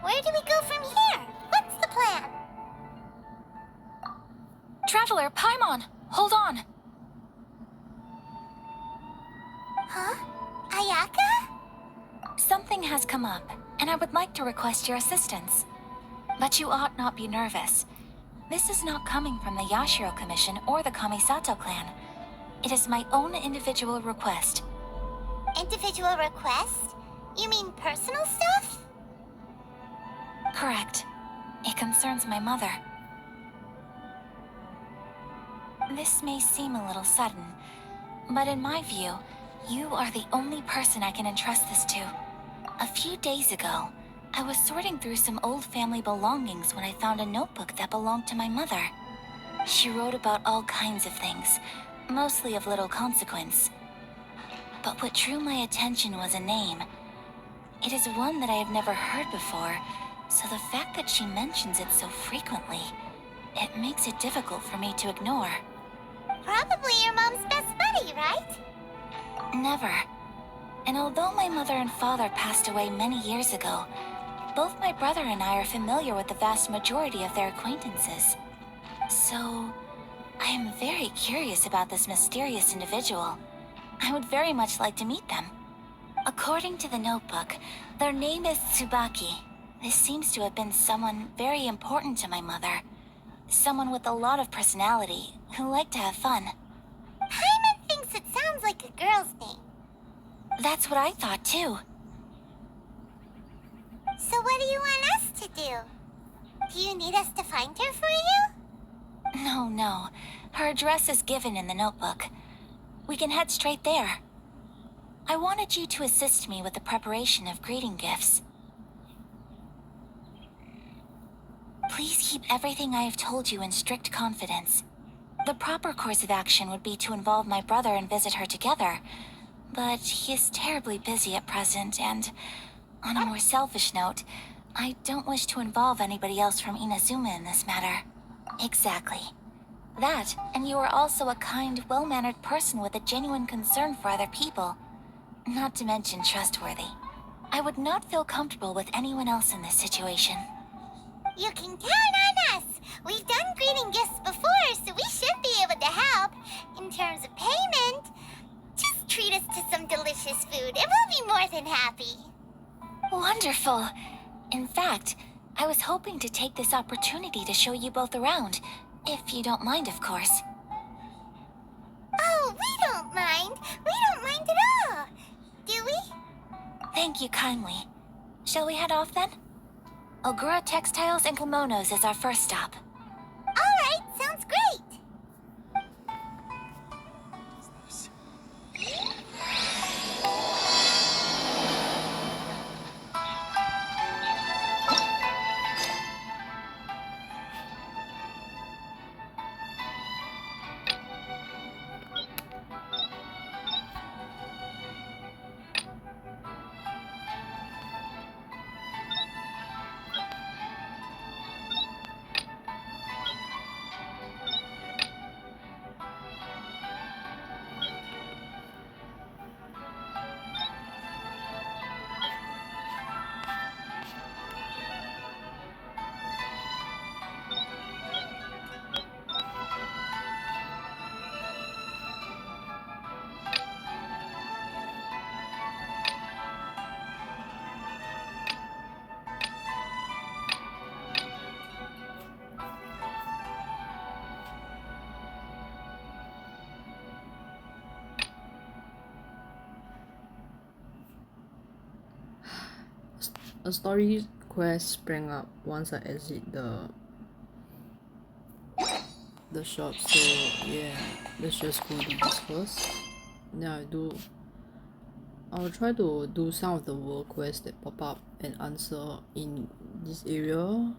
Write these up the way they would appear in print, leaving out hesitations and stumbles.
Where do we go from here? What's the plan? Traveler, Paimon, hold on. Huh? Ayaka? Something has come up, and I would like to request your assistance. But you ought not be nervous. This is not coming from the Yashiro Commission or the Kamisato clan. It is my own individual request. Individual request? You mean personal stuff? Correct. It concerns my mother. This may seem a little sudden, but in my view, you are the only person I can entrust this to. A few days ago, I was sorting through some old family belongings when I found a notebook that belonged to my mother. She wrote about all kinds of things, mostly of little consequence. But what drew my attention was a name. It is one that I have never heard before, so the fact that she mentions it so frequently, it makes it difficult for me to ignore. Probably your mom's best buddy, right? Never. And although my mother and father passed away many years ago, both my brother and I are familiar with the vast majority of their acquaintances. So, I am very curious about this mysterious individual. I would very much like to meet them. According to the notebook, their name is Tsubaki. This seems to have been someone very important to my mother. Someone with a lot of personality, who liked to have fun. Paimon thinks it sounds like a girl's name. That's what I thought too. So what do you want us to do? Do you need us to find her for you? No. Her address is given in the notebook. We can head straight there. I wanted you to assist me with the preparation of greeting gifts. Please keep everything I have told you in strict confidence. The proper course of action would be to involve my brother and visit her together, but he is terribly busy at present, and on a more selfish note, I don't wish to involve anybody else from Inazuma in this matter. Exactly. That, and you are also a kind, well-mannered person with a genuine concern for other people. Not to mention trustworthy. I would not feel comfortable with anyone else in this situation. You can count on us! We've done greeting gifts before, so we should be able to help. In terms of payment, just treat us to some delicious food and we'll be more than happy. Wonderful! In fact, I was hoping to take this opportunity to show you both around, if you don't mind, of course. Oh, we don't mind. We don't mind at all. Do we? Thank you kindly. Shall we head off then? Ogura Textiles and Kimonos is our first stop. Alright, sounds great. A story quest sprang up once I exit the shop, so yeah, let's just go do this first. Then I'll try to do some of the world quests that pop up and answer in this area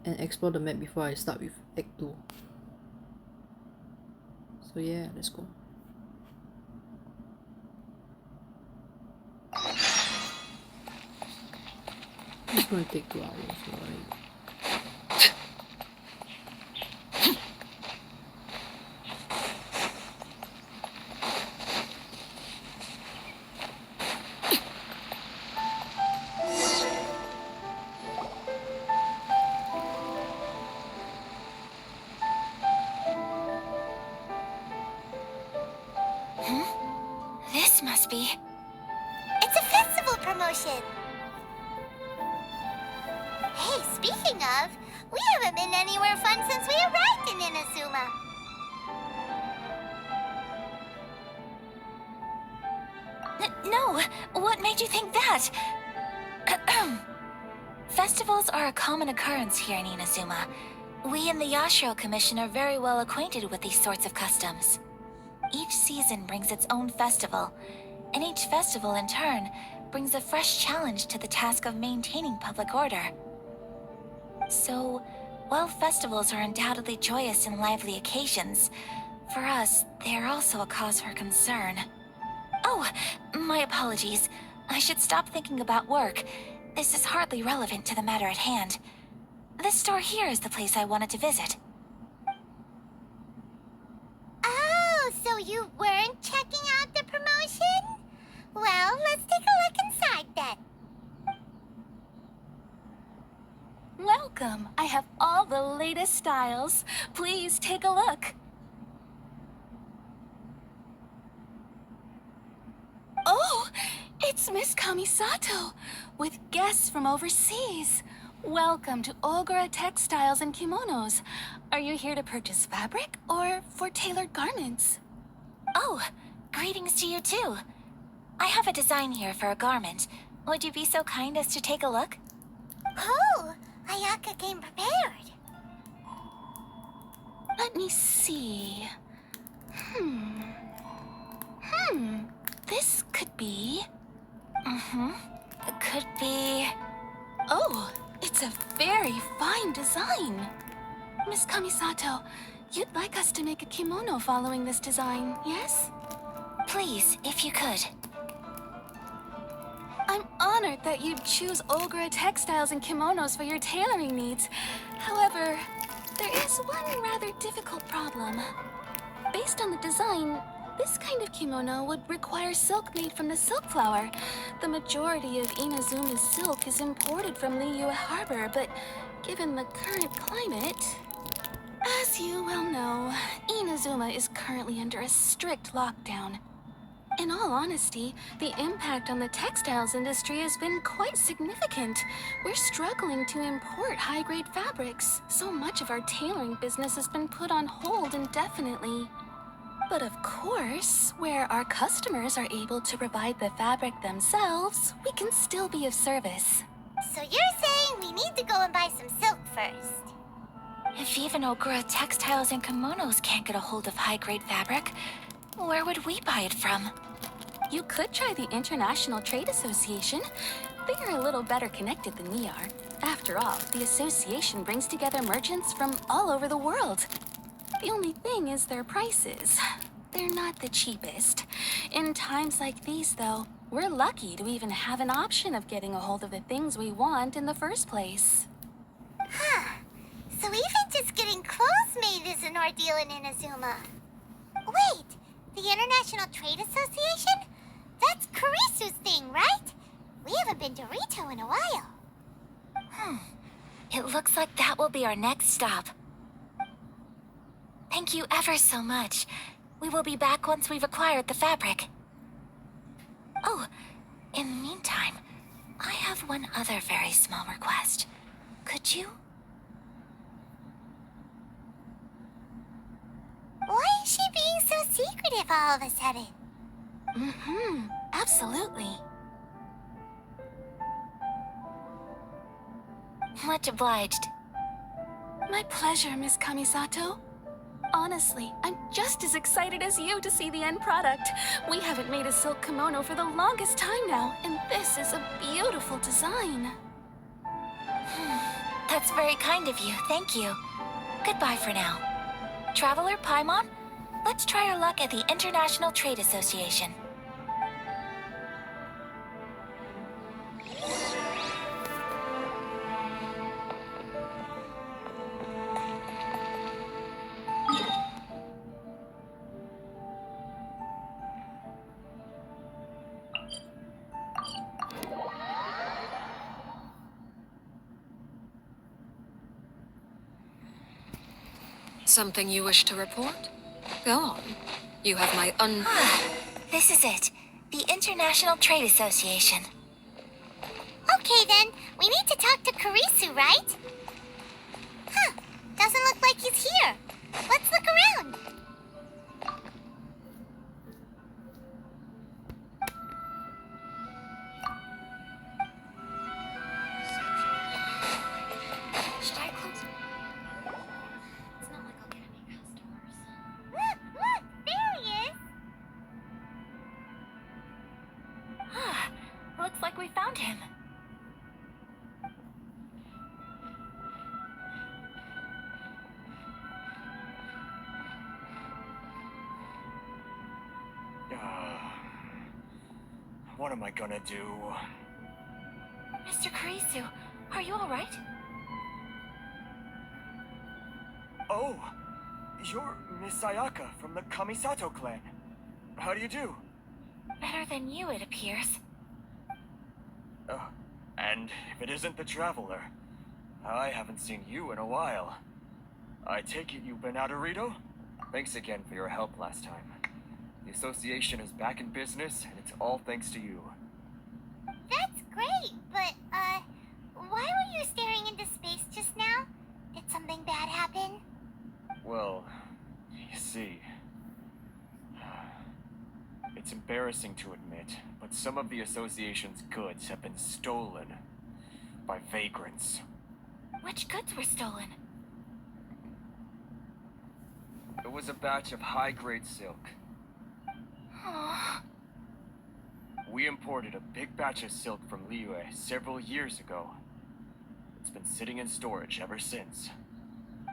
and explore the map before I start with Act 2. So yeah, let's go. It's gonna take 2 hours, right? speaking of, we haven't been anywhere fun since we arrived in Inazuma. No, what made you think that? Festivals are a common occurrence here in Inazuma. We in the Yashiro Commission are very well acquainted with these sorts of customs. Each season brings its own festival, and each festival in turn brings a fresh challenge to the task of maintaining public order. So, while festivals are undoubtedly joyous and lively occasions, for us, they are also a cause for concern. Oh, my apologies. I should stop thinking about work. This is hardly relevant to the matter at hand. This store here is the place I wanted to visit. Oh, so you weren't checking out the promotion? Well, let's take a look inside then. Welcome. I have all the latest styles. Please take a look. Oh, it's Miss Kamisato, with guests from overseas. Welcome to Ogura Textiles and Kimonos. Are you here to purchase fabric or for tailored garments? Oh, greetings to you too. I have a design here for a garment. Would you be so kind as to take a look? Oh, Ayaka came prepared. Let me see. This could be... It could be... Oh, it's a very fine design. Miss Kamisato, you'd like us to make a kimono following this design, yes? Please, if you could. I'm honored that you'd choose Ogura Textiles and Kimonos for your tailoring needs. However, there is one rather difficult problem. Based on the design, this kind of kimono would require silk made from the silk flower. The majority of Inazuma's silk is imported from Liyue Harbor, but given the current climate... As you well know, Inazuma is currently under a strict lockdown. In all honesty, the impact on the textiles industry has been quite significant. We're struggling to import high-grade fabrics. So much of our tailoring business has been put on hold indefinitely. But of course, where our customers are able to provide the fabric themselves, we can still be of service. So you're saying we need to go and buy some silk first? If even Ogura Textiles and Kimonos can't get a hold of high-grade fabric, where would we buy it from? You could try the International Trade Association. They are a little better connected than we are. After all, the association brings together merchants from all over the world. The only thing is their prices. They're not the cheapest. In times like these, though, we're lucky to even have an option of getting a hold of the things we want in the first place. Huh. So even just getting clothes made is an ordeal in Inazuma. Wait, the International Trade Association? That's Kurisu's thing, right? We haven't been to Ritou in a while. It looks like that will be our next stop. Thank you ever so much. We will be back once we've acquired the fabric. Oh, in the meantime, I have one other very small request. Could you? Why is she being so secretive all of a sudden? Absolutely. Much obliged. My pleasure, Miss Kamisato. Honestly, I'm just as excited as you to see the end product. We haven't made a silk kimono for the longest time now, and this is a beautiful design. That's very kind of you, thank you. Goodbye for now. Traveler Paimon, let's try our luck at the International Trade Association. Something you wish to report? Go on. You have my This is it. The International Trade Association. Okay then, we We need to talk to Kurisu, right? Huh. Doesn't look like he's here. Let's look around. Should I close? It's not like I'll get any customers. Look! There he is! Looks like we found him. What am I gonna do? Mr. Kurisu, are you alright? Oh, you're Miss Ayaka from the Kamisato clan. How do you do? Better than you, it appears. And if it isn't the Traveler, I haven't seen you in a while. I take it you've been out of Ritou? Thanks again for your help last time. The association is back in business, and it's all thanks to you. That's great, but, why were you staring into space just now? Did something bad happen? Well, you see... It's embarrassing to admit, but some of the association's goods have been stolen by vagrants. Which goods were stolen? It was a batch of high-grade silk. Aww. We imported a big batch of silk from Liyue several years ago. It's been sitting in storage ever since.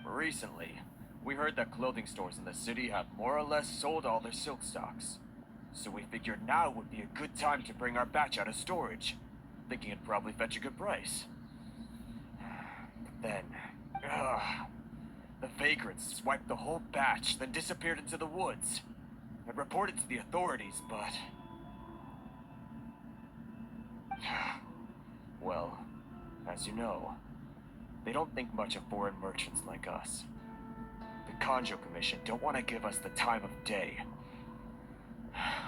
Recently, we heard that clothing stores in the city have more or less sold all their silk stocks. So we figured now would be a good time to bring our batch out of storage, thinking it'd probably fetch a good price. But then, the vagrants swiped the whole batch, then disappeared into the woods. I reported to the authorities, but... Well, as you know, they don't think much of foreign merchants like us. The Kanjo Commission don't want to give us the time of day.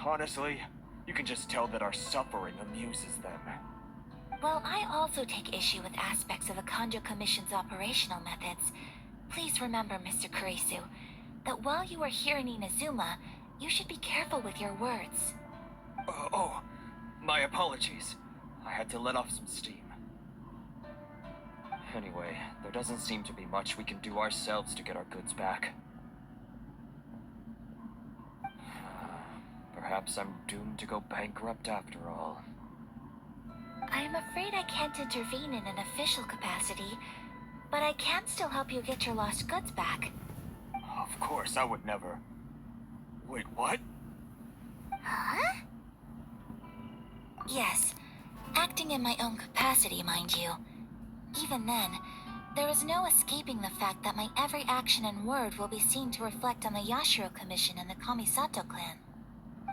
Honestly, you can just tell that our suffering amuses them. Well, I also take issue with aspects of the Kanjo Commission's operational methods. Please remember, Mr. Kurisu, that while you are here in Inazuma, you should be careful with your words. My apologies. I had to let off some steam. Anyway, there doesn't seem to be much we can do ourselves to get our goods back. Perhaps I'm doomed to go bankrupt after all. I'm afraid I can't intervene in an official capacity, but I can still help you get your lost goods back. Of course, I would never... Wait, what? Huh? Yes, acting in my own capacity, mind you. Even then, there is no escaping the fact that my every action and word will be seen to reflect on the Yashiro Commission and the Kamisato clan.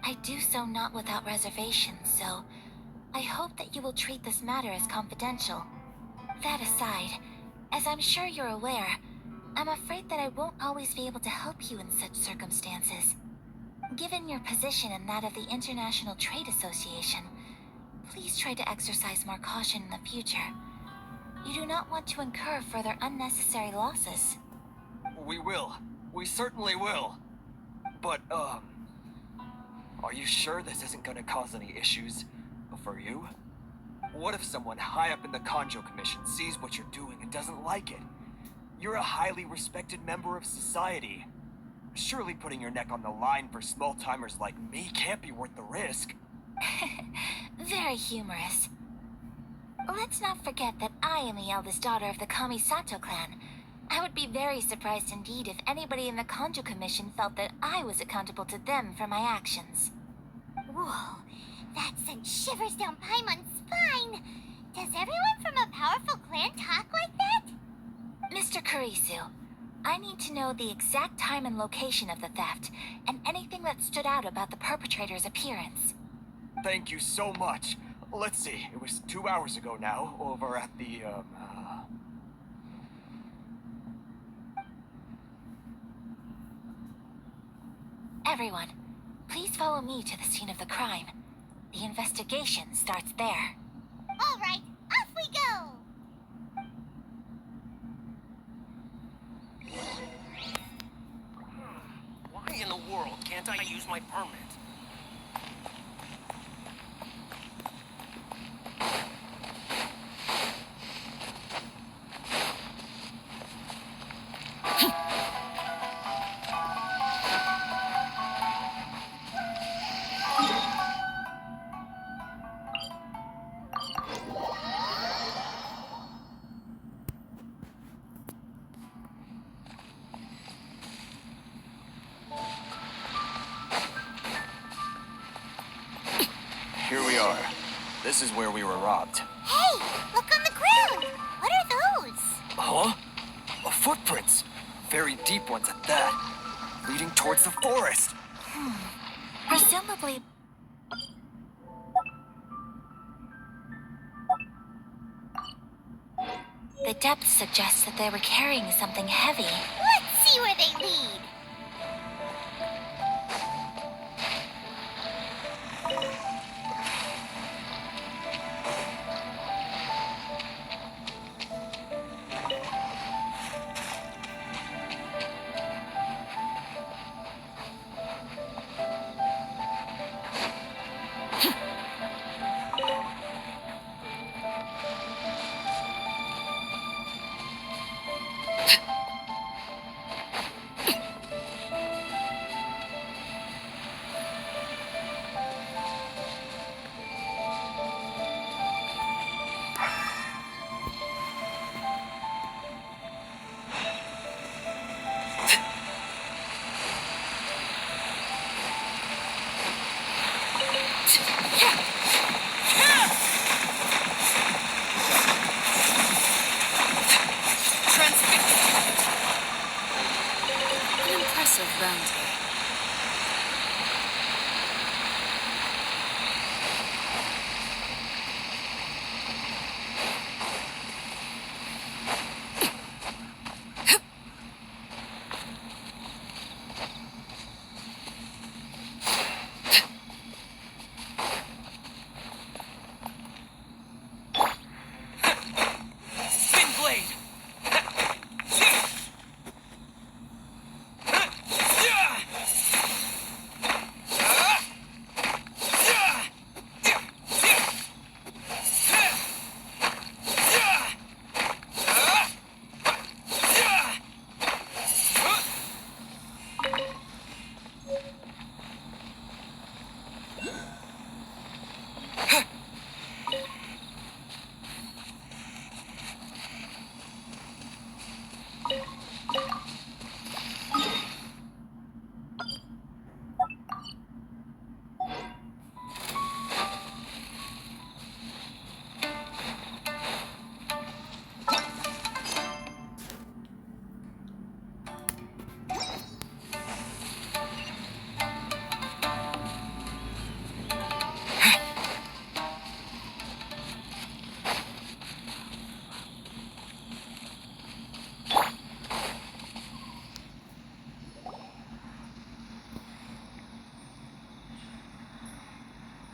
I do so not without reservations, so I hope that you will treat this matter as confidential. That aside, as I'm sure you're aware, I'm afraid that I won't always be able to help you in such circumstances. Given your position and that of the International Trade Association, please try to exercise more caution in the future. You do not want to incur further unnecessary losses. We will. We certainly will. But, are you sure this isn't gonna cause any issues for you? What if someone high up in the Kanjo Commission sees what you're doing and doesn't like it? You're a highly respected member of society. Surely putting your neck on the line for small-timers like me can't be worth the risk. Very humorous. Let's not forget that I am the eldest daughter of the Kamisato clan. I would be very surprised indeed if anybody in the Kanjo Commission felt that I was accountable to them for my actions. Whoa, that sent shivers down Paimon's spine. Does everyone from a powerful clan talk like that? Mr. Kurisu, I need to know the exact time and location of the theft, and anything that stood out about the perpetrator's appearance. Thank you so much. Let's see, it was 2 hours ago now, over at the, Everyone, please follow me to the scene of the crime. The investigation starts there. All right, off we go! can't I use my permit? Here we are. This is where we were robbed. Hey, look on the ground. What are those? Huh? Footprints. Very deep ones at that. Leading towards the forest. Presumably... The depth suggests that they were carrying something heavy. Let's see where they lead. An impressive bounty. Spin blade!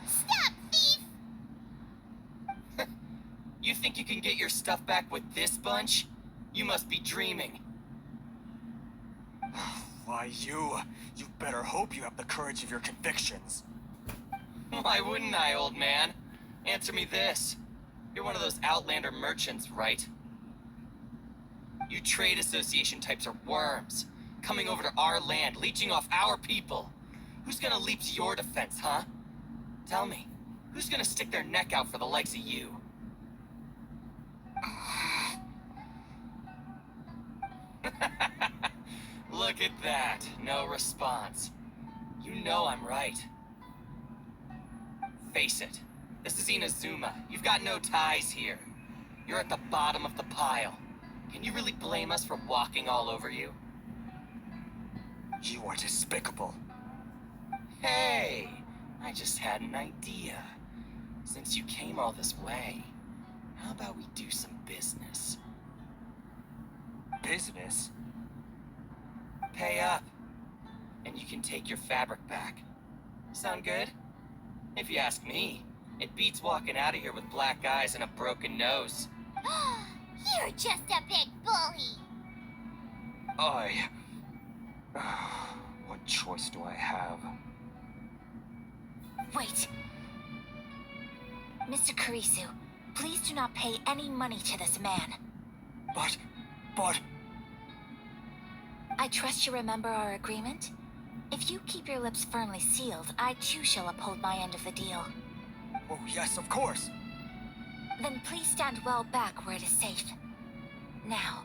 Stop, thief! You think you can get your stuff back with this bunch? You must be dreaming. Why, you better hope you have the courage of your convictions. Why wouldn't I, old man? Answer me this. You're one of those Outlander merchants, right? You trade association types are worms, coming over to our land, leeching off our people. Who's gonna leap to your defense, huh? Tell me, who's gonna stick their neck out for the likes of you? Look at that, no response. You know I'm right. Face it, this is Inazuma. You've got no ties here. You're at the bottom of the pile. Can you really blame us for walking all over you? You are despicable. Hey, I just had an idea. Since you came all this way, how about we do some business? Business? Pay up, and you can take your fabric back. Sound good? If you ask me, it beats walking out of here with black eyes and a broken nose. You're just a big bully. I... What choice do I have? Wait. Mr. Kurisu, please do not pay any money to this man. But... I trust you remember our agreement? If you keep your lips firmly sealed, I too shall uphold my end of the deal. Oh, yes, of course. Then please stand well back where it is safe. Now,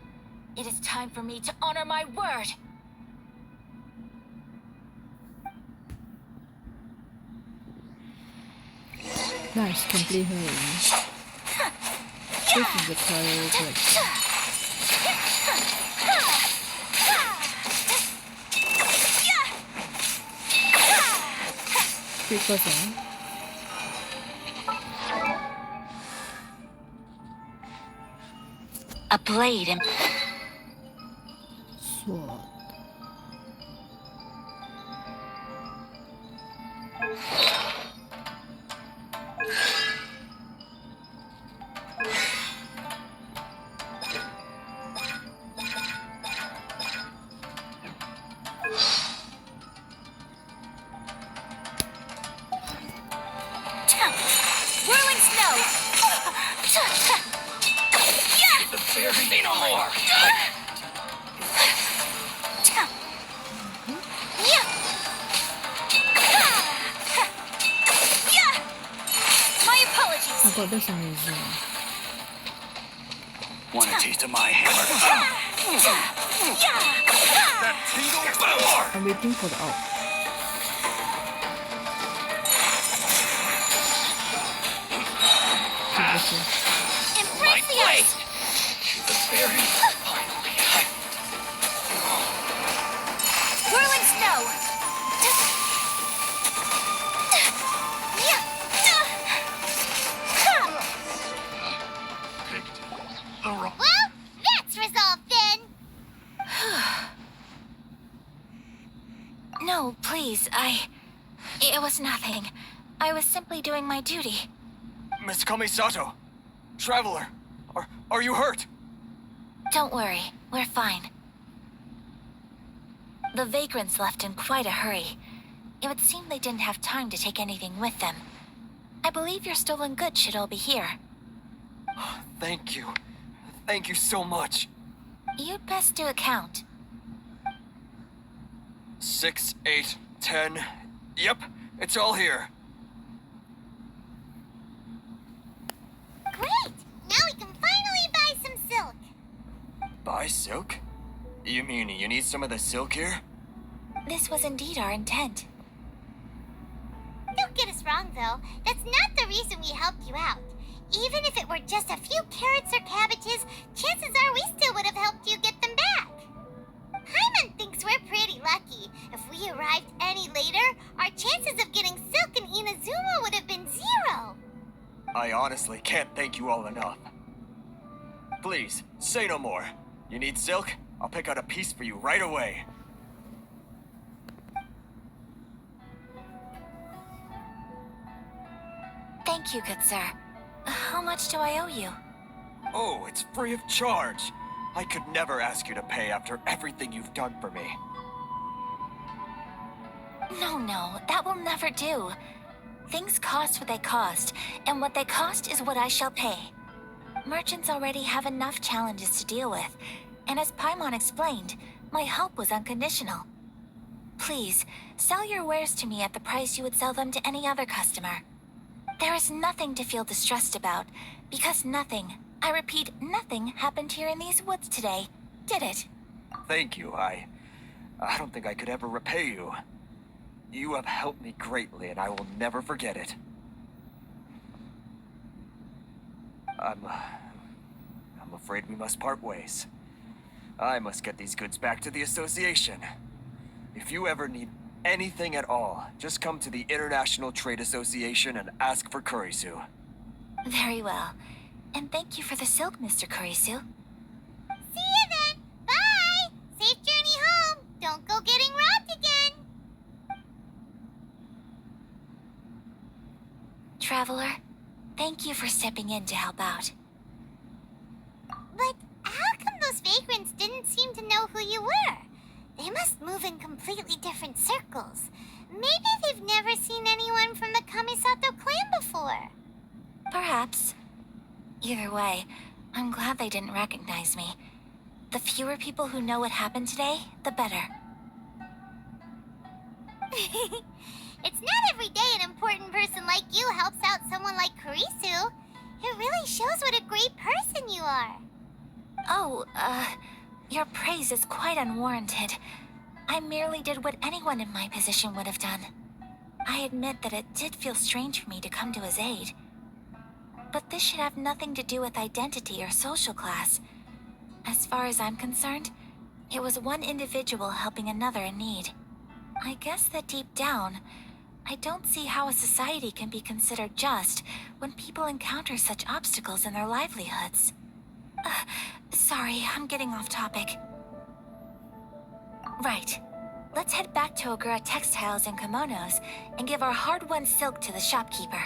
it is time for me to honor my word! Nice, complete her. This is the prior collection. Quick person. A blade and... Sword. Whirling snow! Say no more! My apologies! Oh god, that's amazing. Want a taste of my hammer? That tingle power! I'm waiting for the out. Embrace the ice! The fairy finally. Whirling snow! Well, that's resolved then. No, please, It was nothing. I was simply doing my duty. Miss Kamisato! Traveler! Are you hurt? Don't worry, we're fine. The vagrants left in quite a hurry. It would seem they didn't have time to take anything with them. I believe your stolen goods should all be here. Thank you. Thank you so much. You'd best do a count. 6, 8, 10. Yep, it's all here. Great! Now we can finally buy some silk. Buy silk? You mean you need some of the silk here? This was indeed our intent. Don't get us wrong, though. That's not the reason we helped you out. Even if it were just a few carrots or cabbages, chances are we still would have helped you get them back. Paimon thinks we're pretty lucky. If we arrived any later, our chances of getting silk in Inazuma would have been 0. I honestly can't thank you all enough. Please, say no more. You need silk? I'll pick out a piece for you right away. Thank you, good sir. How much do I owe you? Oh, it's free of charge. I could never ask you to pay after everything you've done for me. No, that will never do. Things cost what they cost, and what they cost is what I shall pay. Merchants already have enough challenges to deal with, and as Paimon explained, my help was unconditional. Please, sell your wares to me at the price you would sell them to any other customer. There is nothing to feel distressed about, because nothing, I repeat, nothing happened here in these woods today, did it? Thank you. I don't think I could ever repay you. You have helped me greatly, and I will never forget it. I'm afraid we must part ways. I must get these goods back to the association. If you ever need anything at all, just come to the International Trade Association and ask for Kurisu. Very well. And thank you for the silk, Mr. Kurisu. See you then. Bye. Safe journey home. Don't go getting robbed again. Traveler, thank you for stepping in to help out. But how come those vagrants didn't seem to know who you were? They must move in completely different circles. Maybe they've never seen anyone from the Kamisato clan before. Perhaps. Either way, I'm glad they didn't recognize me. The fewer people who know what happened today, the better. It's not every day an important person like you helps out someone like Kurisu. It really shows what a great person you are. Oh, your praise is quite unwarranted. I merely did what anyone in my position would have done. I admit that it did feel strange for me to come to his aid. But this should have nothing to do with identity or social class. As far as I'm concerned, it was one individual helping another in need. I guess that deep down, I don't see how a society can be considered just when people encounter such obstacles in their livelihoods. Sorry, I'm getting off topic. Right. Let's head back to Ogura Textiles and Kimonos and give our hard-won silk to the shopkeeper.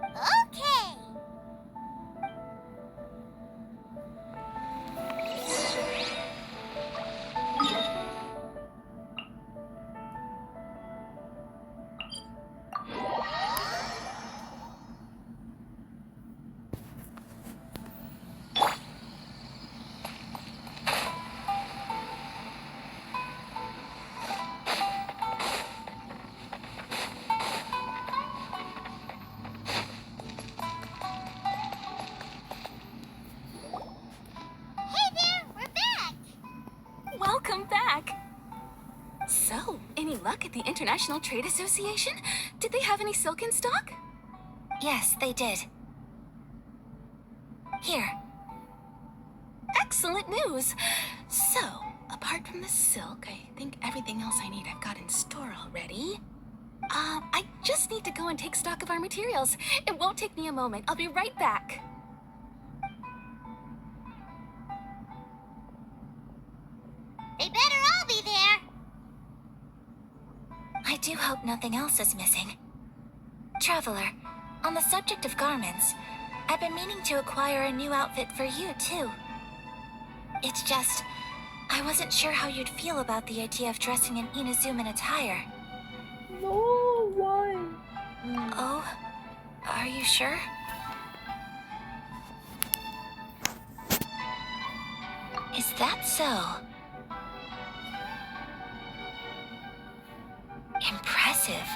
Okay. Welcome back! So, any luck at the International Trade Association? Did they have any silk in stock? Yes, they did. Here. Excellent news! So, apart from the silk, I think everything else I need I've got in store already. I just need to go and take stock of our materials. It won't take me a moment. I'll be right back. They better all be there. I do hope nothing else is missing. Traveler, on the subject of garments, I've been meaning to acquire a new outfit for you, too. It's just, I wasn't sure how you'd feel about the idea of dressing in Inazuman attire. No, why? Oh, are you sure? Is that so? Impressive.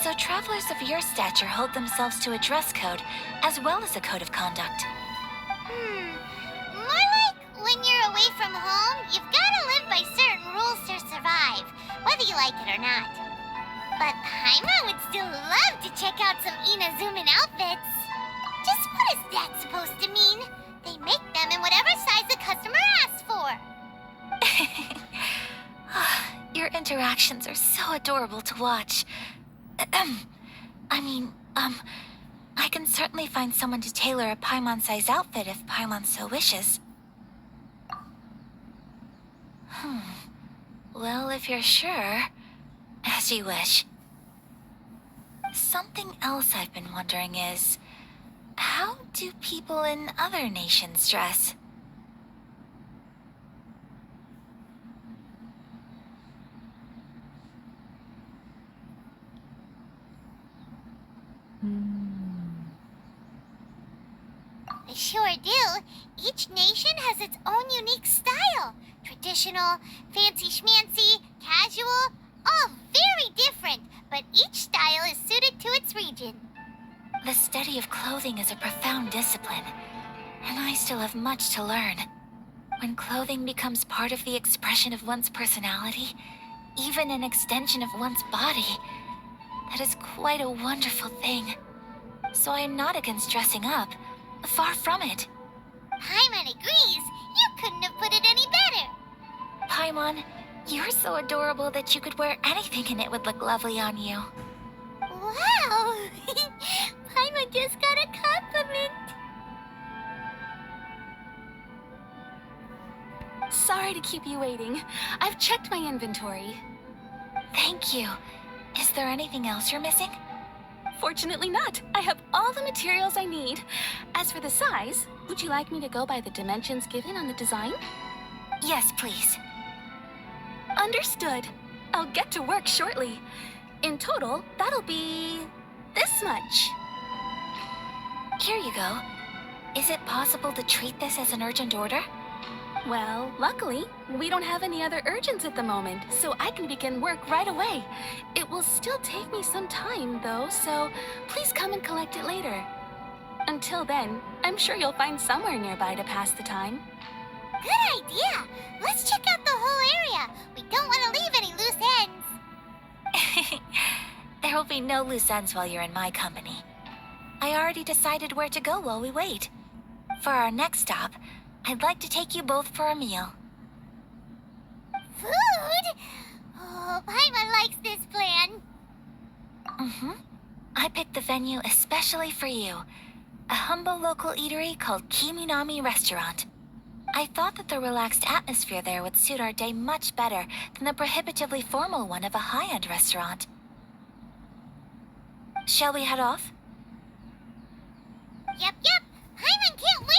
So travelers of your stature hold themselves to a dress code, as well as a code of conduct. More like when you're away from home, you've got to live by certain rules to survive, whether you like it or not. But Paimon would still love to check out some Inazuman outfits. Just what is that supposed to mean? They make them in whatever size the customer asks for. Your interactions are so adorable to watch. I can certainly find someone to tailor a Paimon-sized outfit if Paimon so wishes. Well, if you're sure, as you wish. Something else I've been wondering is, how do people in other nations dress? They sure do. Each nation has its own unique style. Traditional, fancy schmancy, casual, all very different, but each style is suited to its region. The study of clothing is a profound discipline, and I still have much to learn. When clothing becomes part of the expression of one's personality, even an extension of one's body, that is quite a wonderful thing. So I am not against dressing up. Far from it. Paimon agrees. You couldn't have put it any better. Paimon, you're so adorable that you could wear anything and it would look lovely on you. Wow! Paimon just got a compliment. Sorry to keep you waiting. I've checked my inventory. Thank you. Is there anything else you're missing? Fortunately not. I have all the materials I need. As for the size, would you like me to go by the dimensions given on the design? Yes, please. Understood. I'll get to work shortly. In total, that'll be this much. Here you go. Is it possible to treat this as an urgent order? Well, luckily, we don't have any other urgents at the moment, so I can begin work right away. It will still take me some time, though, so please come and collect it later. Until then, I'm sure you'll find somewhere nearby to pass the time. Good idea. Let's check out the whole area. We don't want to leave any loose ends. There will be no loose ends while you're in my company. I already decided where to go while we wait. For our next stop, I'd like to take you both for a meal. Food? Oh, Paimon likes this plan. I picked the venue especially for you. A humble local eatery called Kiminami Restaurant. I thought that the relaxed atmosphere there would suit our day much better than the prohibitively formal one of a high-end restaurant. Shall we head off? Yep. Paimon can't wait.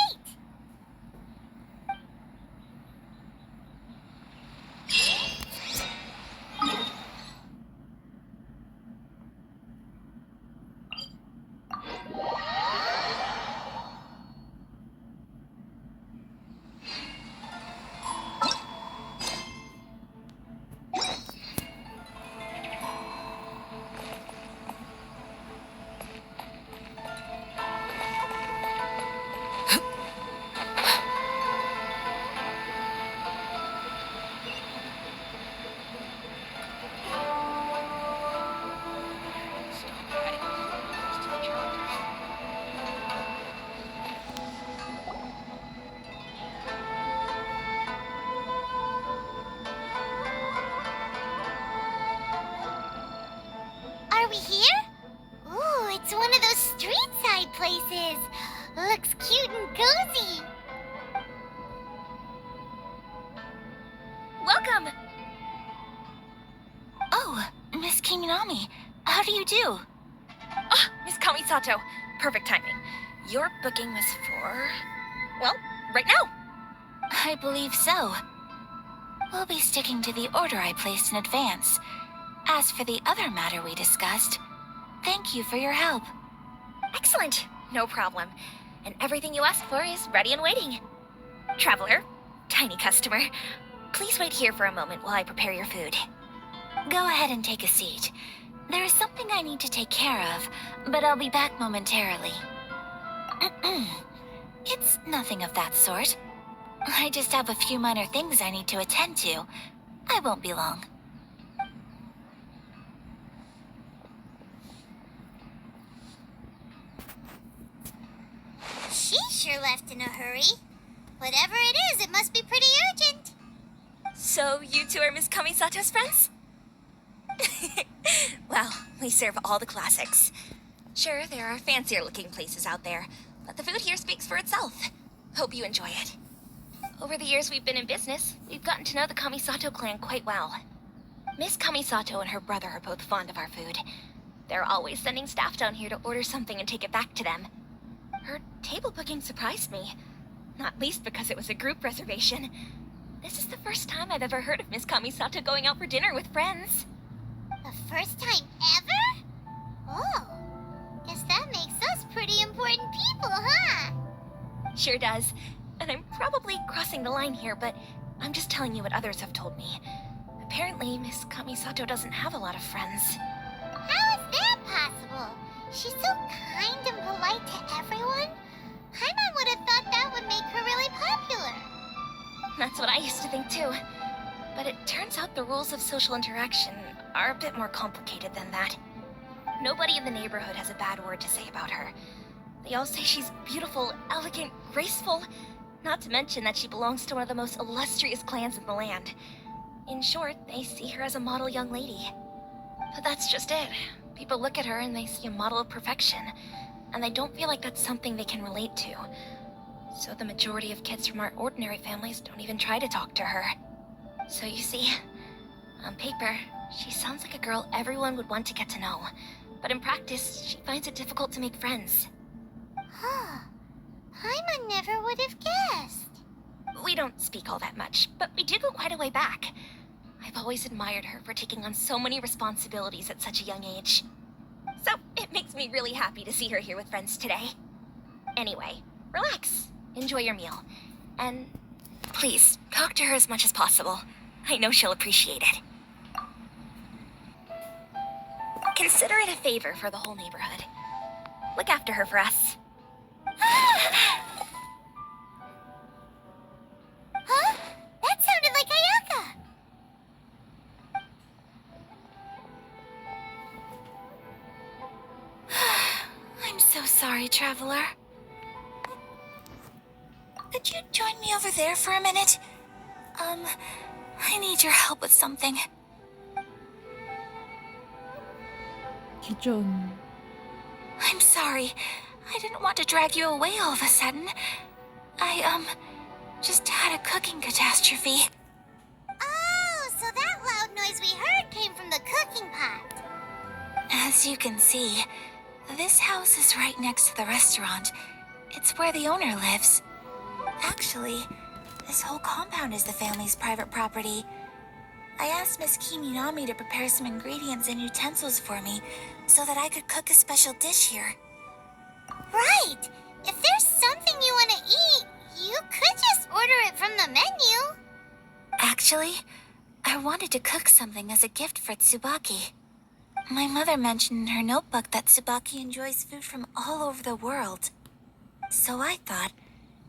Are we here? Ooh, it's one of those street side places. Looks cute and cozy. Welcome! Oh, Miss Kiminami, how do you do? Ah, Miss Kamisato. Perfect timing. Your booking was for... well, right now. I believe so. We'll be sticking to the order I placed in advance. As for the other matter we discussed, thank you for your help. Excellent. No problem. And everything you asked for is ready and waiting. Traveler, tiny customer, please wait here for a moment while I prepare your food. Go ahead and take a seat. There is something I need to take care of, but I'll be back momentarily. It's nothing of that sort. I just have a few minor things I need to attend to. I won't be long. She sure left in a hurry. Whatever it is, it must be pretty urgent. So, you two are Miss Kamisato's friends? Well, we serve all the classics. Sure, there are fancier looking places out there, but the food here speaks for itself. Hope you enjoy it. Over the years we've been in business, we've gotten to know the Kamisato clan quite well. Miss Kamisato and her brother are both fond of our food. They're always sending staff down here to order something and take it back to them. Her table booking surprised me, not least because it was a group reservation. This is the first time I've ever heard of Miss Kamisato going out for dinner with friends. The first time ever? Oh, guess that makes us pretty important people, huh? Sure does. And I'm probably crossing the line here, but I'm just telling you what others have told me. Apparently, Miss Kamisato doesn't have a lot of friends. How is that possible? She's so kind and polite to everyone. Paimon would have thought that would make her really popular. That's what I used to think too. But it turns out the rules of social interaction are a bit more complicated than that. Nobody in the neighborhood has a bad word to say about her. They all say she's beautiful, elegant, graceful, not to mention that she belongs to one of the most illustrious clans in the land. In short, they see her as a model young lady. But that's just it. People look at her and they see a model of perfection, and they don't feel like that's something they can relate to. So the majority of kids from our ordinary families don't even try to talk to her. So you see, on paper, she sounds like a girl everyone would want to get to know. But in practice, she finds it difficult to make friends. Huh. Paimon never would have guessed. We don't speak all that much, but we do go quite a way back. I've always admired her for taking on so many responsibilities at such a young age. So, it makes me really happy to see her here with friends today. Anyway, relax, enjoy your meal, and please, talk to her as much as possible. I know she'll appreciate it. Consider it a favor for the whole neighborhood. Look after her for us. Huh? That sounded like Ayaka! I'm so sorry, traveler. Could you join me over there for a minute? I need your help with something. Kitchen. I'm sorry. I didn't want to drag you away all of a sudden. I, just had a cooking catastrophe. Oh, so that loud noise we heard came from the cooking pot. As you can see, this house is right next to the restaurant. It's where the owner lives. Actually, this whole compound is the family's private property. I asked Miss Kiminami to prepare some ingredients and utensils for me so that I could cook a special dish here. Right! If there's something you want to eat, you could just order it from the menu. Actually, I wanted to cook something as a gift for Tsubaki. My mother mentioned in her notebook that Tsubaki enjoys food from all over the world. So I thought,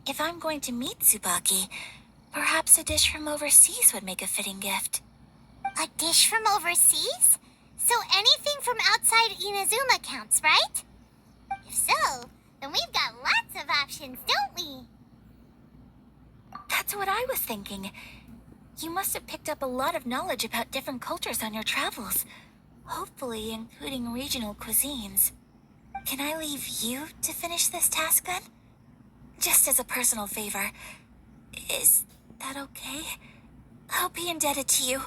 if I'm going to meet Tsubaki, perhaps a dish from overseas would make a fitting gift. A dish from overseas? So anything from outside Inazuma counts, right? If so, then we've got lots of options, don't we? That's what I was thinking. You must have picked up a lot of knowledge about different cultures on your travels, hopefully including regional cuisines. Can I leave you to finish this task then? Just as a personal favor. Is that okay? I'll be indebted to you.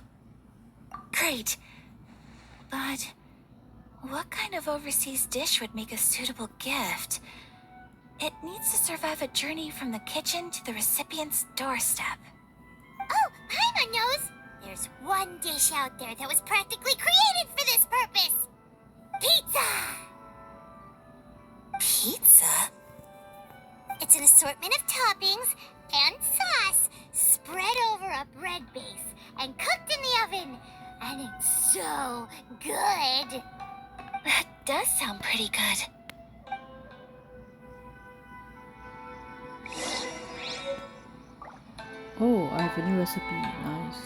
Great. But what kind of overseas dish would make a suitable gift? It needs to survive a journey from the kitchen to the recipient's doorstep. Oh, Paimon knows! There's one dish out there that was practically created for this purpose! Pizza! Pizza? It's an assortment of toppings and sauce spread over a bread base and cooked in the oven. And it's so good! That does sound pretty good. Oh, I have a new recipe. Nice.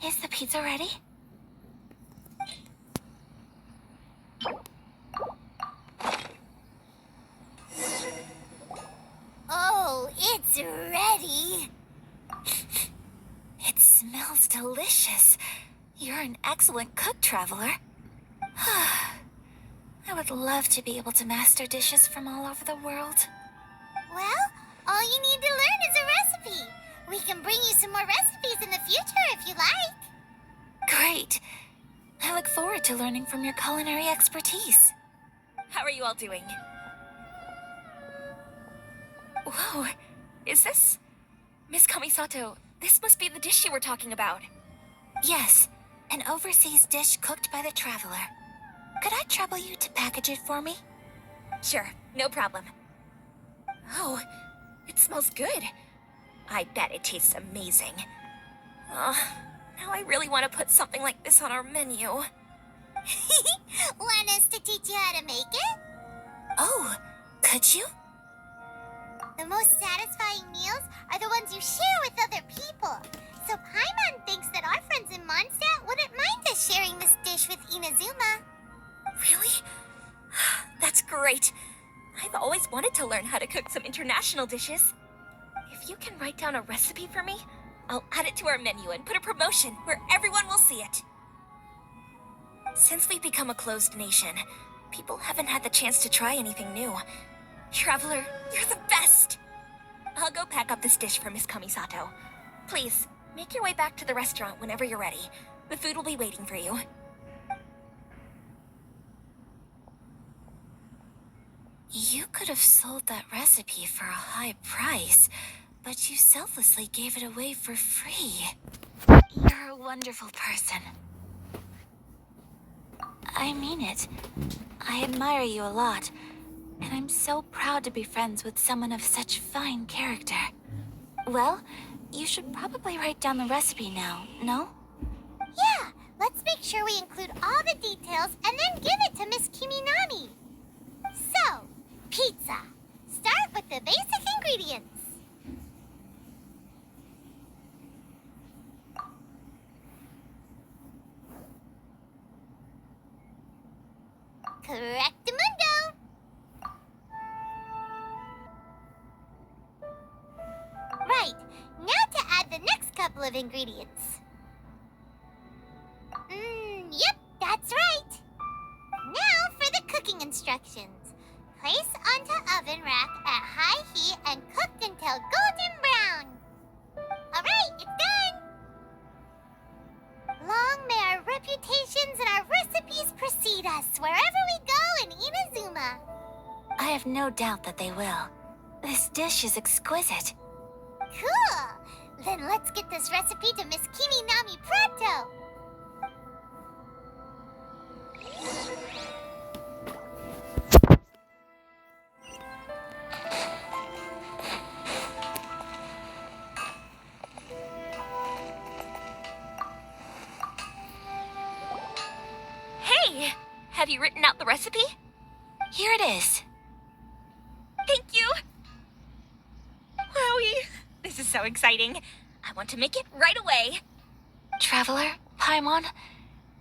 Is the pizza ready? Oh, it's ready! It smells delicious. You're an excellent cook, traveler. I would love to be able to master dishes from all over the world. Well, all you need to learn is a recipe. We can bring you some more recipes in the future if you like. Great. I look forward to learning from your culinary expertise. How are you all doing? Whoa, is this... Miss Kamisato, this must be the dish you were talking about. Yes, an overseas dish cooked by the traveler. Could I trouble you to package it for me? Sure, no problem. Oh, It smells good. I bet it tastes amazing. Now I really want to put something like this on our menu. Want us to teach you how to make it? Oh, could you? The most satisfying meals are the ones you share with other people. So Paimon thinks that our friends in Mondstadt wouldn't mind us sharing this dish with Inazuma. Really? That's great. I've always wanted to learn how to cook some international dishes. If you can write down a recipe for me, I'll add it to our menu and put a promotion where everyone will see it. Since we've become a closed nation, people haven't had the chance to try anything new. Traveler, you're the best! I'll go pack up this dish for Miss Kamisato. Please, make your way back to the restaurant whenever you're ready. The food will be waiting for you. You could have sold that recipe for a high price, but you selflessly gave it away for free. You're a wonderful person. I mean it. I admire you a lot, and I'm so proud to be friends with someone of such fine character. Well, you should probably write down the recipe now, no? Yeah, let's make sure we include all the details and then give it to Miss Kiminami. So, pizza. Start with the basic ingredients. Correctamundo. Right, now to add the next couple of ingredients. Yep, that's right. Now for the cooking instructions. Place onto oven rack at high heat and cooked until golden brown. Alright, it's done. Long may our reputations and our recipes precede us wherever we go in Inazuma. I have no doubt that they will. This dish is exquisite. Cool! Then let's get this recipe to Miss Kiminami pronto. Hey! Have you written out the recipe? Here it is. Thank you! Wowie! This is so exciting. I want to make it right away. Traveler, Paimon,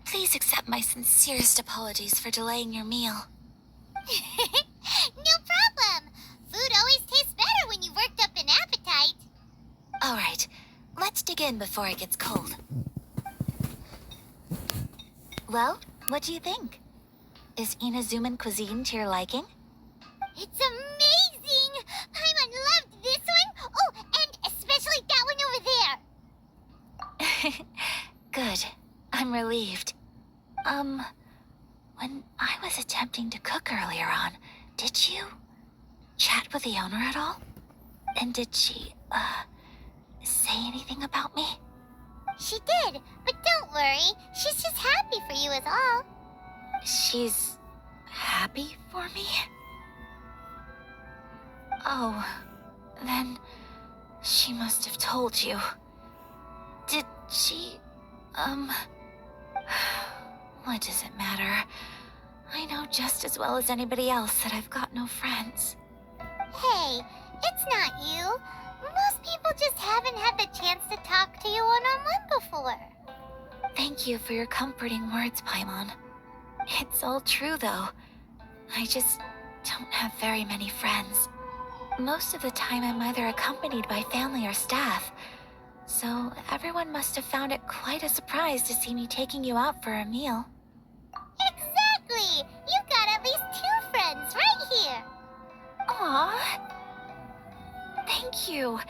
please accept my sincerest apologies for delaying your meal. No problem. Food always tastes better when you've worked up an appetite. All right, let's dig in before it gets cold. Well, what do you think? Is Inazuman cuisine to your liking? It's amazing! Paimon loved this one. Oh, and especially that one over there. Good. I'm relieved. When I was attempting to cook earlier on, did you chat with the owner at all? And did she, say anything about me? She did, but don't worry. She's just happy for you is all. She's happy for me? Oh, then she must have told you. Did she, what does it matter? I know just as well as anybody else that I've got no friends. Hey, it's not you. Most people just haven't had the chance to talk to you one-on-one before. Thank you for your comforting words, Paimon. It's all true, though. I just don't have very many friends. Most of the time I'm either accompanied by family or staff, so everyone must have found it quite a surprise to see me taking you out for a meal. Exactly! You've got at least 2 friends right here. Aww. Thank you.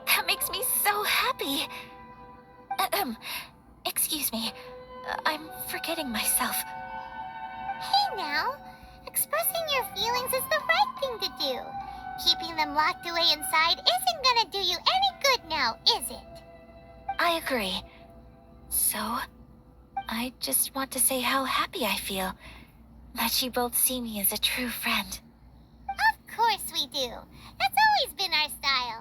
That makes me so happy. Excuse me. I'm forgetting myself. Hey now, expressing your feelings is the right thing to do. Keeping them locked away inside isn't gonna do you any good now, is it? I agree. So, I just want to say how happy I feel that you both see me as a true friend. Of course we do. That's always been our style.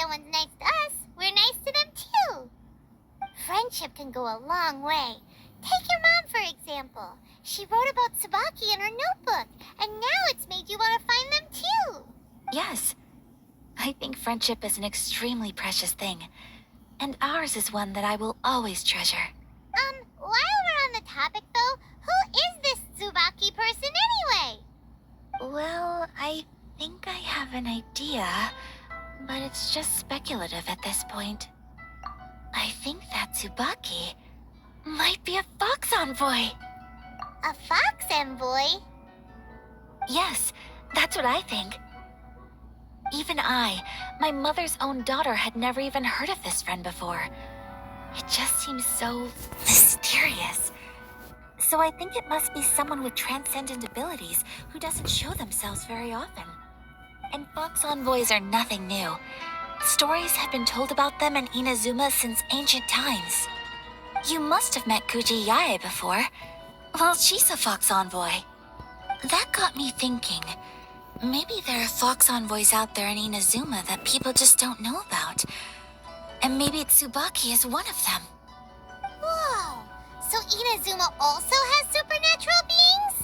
someone's nice to us, we're nice to them too. Friendship can go a long way. Take your mom, for example. She wrote about Tsubaki in her notebook, and now it's made you want to find them too. Yes. I think friendship is an extremely precious thing. And ours is one that I will always treasure. While we're on the topic though, who is this Tsubaki person anyway? Well, I think I have an idea, but it's just speculative at this point. I think that Tsubaki might be a fox envoy. A fox envoy? Yes, that's what I think. Even I, my mother's own daughter, had never even heard of this friend before. It just seems so mysterious. So I think it must be someone with transcendent abilities who doesn't show themselves very often. And fox envoys are nothing new. Stories have been told about them in Inazuma since ancient times. You must have met Kuji Yae before. Well, she's a fox envoy. That got me thinking. Maybe there are fox envoys out there in Inazuma that people just don't know about. And maybe Tsubaki is one of them. Whoa! So Inazuma also has supernatural beings?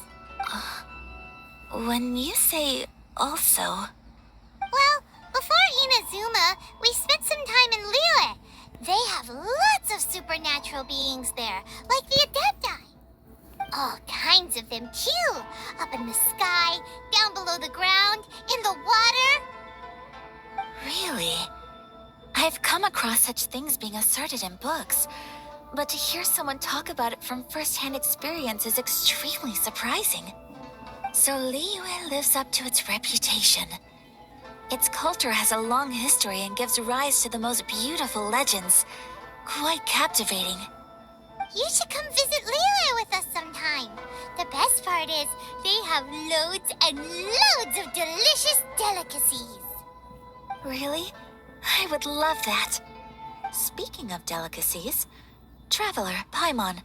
When you say also... Well, before Inazuma, we spent some time in Liyue. They have lots of supernatural beings there, like the Adepti. All kinds of them too. Up in the sky, down below the ground, in the water. Really? I've come across such things being asserted in books, but to hear someone talk about it from first-hand experience is extremely surprising. So Liyue lives up to its reputation. Its culture has a long history and gives rise to the most beautiful legends. Quite captivating. You should come visit Liyue with us sometime. The best part is, they have loads and loads of delicious delicacies. Really? I would love that. Speaking of delicacies, Traveler, Paimon,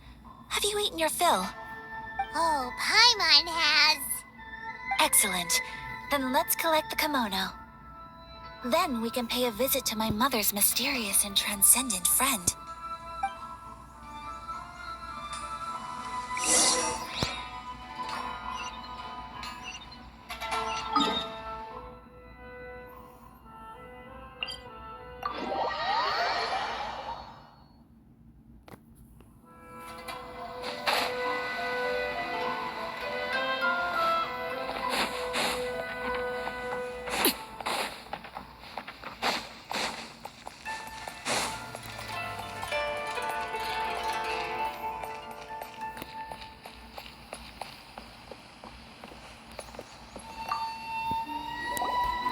have you eaten your fill? Oh, Paimon has. Excellent. Then let's collect the kimono. Then we can pay a visit to my mother's mysterious and transcendent friend.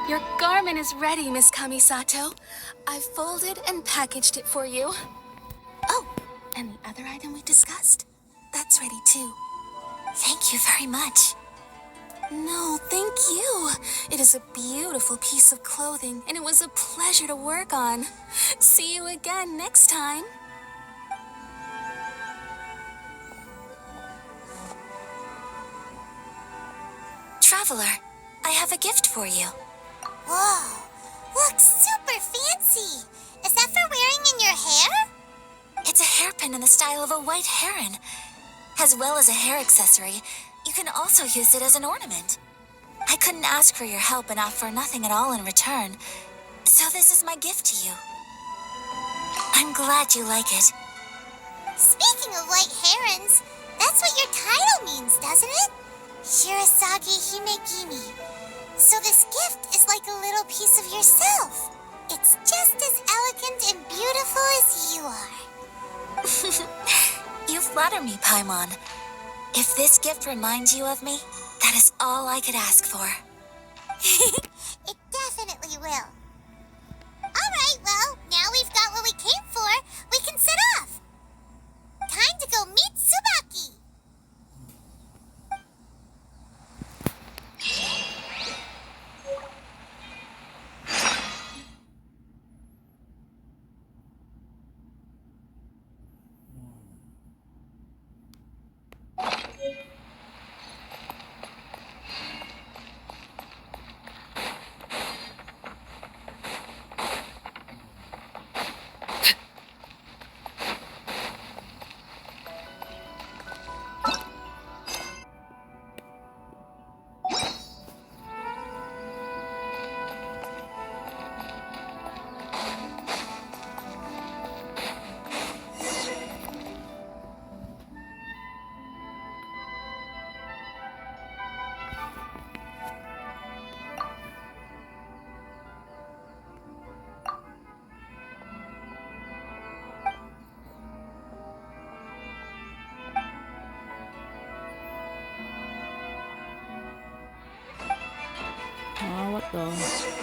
Your garment is ready, Miss Kamisato. I've folded and packaged it for you. Oh, and the other item we discussed? That's ready too. Thank you very much. No, thank you. It is a beautiful piece of clothing, and it was a pleasure to work on. See you again next time. Traveler, I have a gift for you. Whoa, looks super fancy. Is that for wearing in your hair? It's a hairpin in the style of a white heron. As well as a hair accessory, you can also use it as an ornament. I couldn't ask for your help and offer nothing at all in return, so this is my gift to you. I'm glad you like it. Speaking of white herons, that's what your title means, doesn't it? Shirasagi Himegimi. So this gift is like a little piece of yourself. It's just as elegant and beautiful as you are. You flatter me, Paimon. If this gift reminds you of me, that is all I could ask for. It definitely will. Alright, well, now we've got what we came for, we can set off. Time to go meet Tsubaki. what the?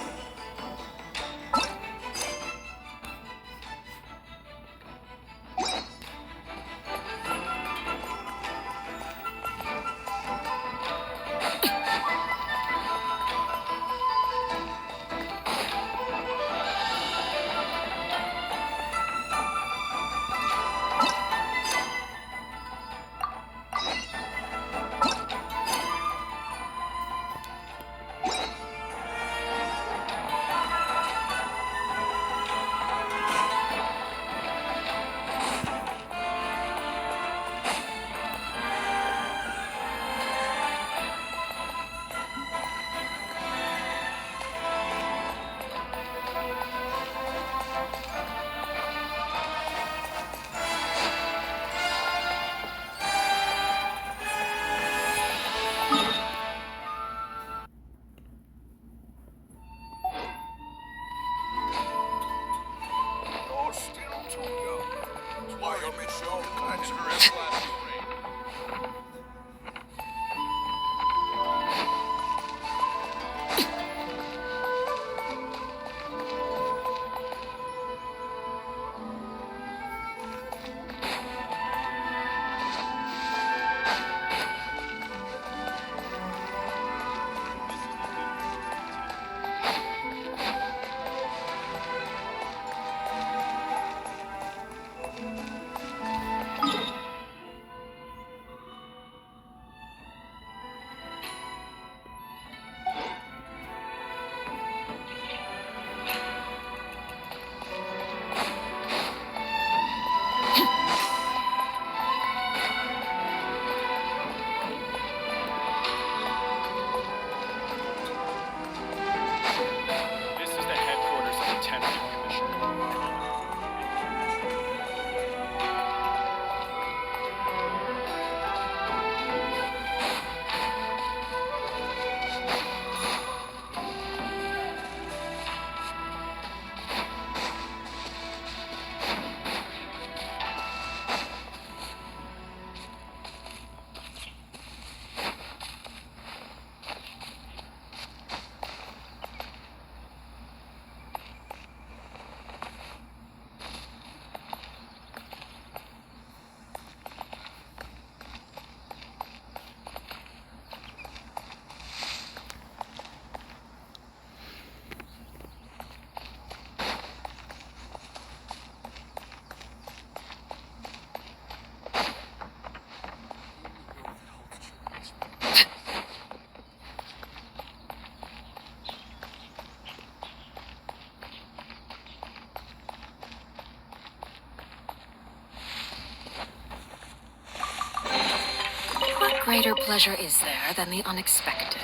What greater pleasure is there than the unexpected?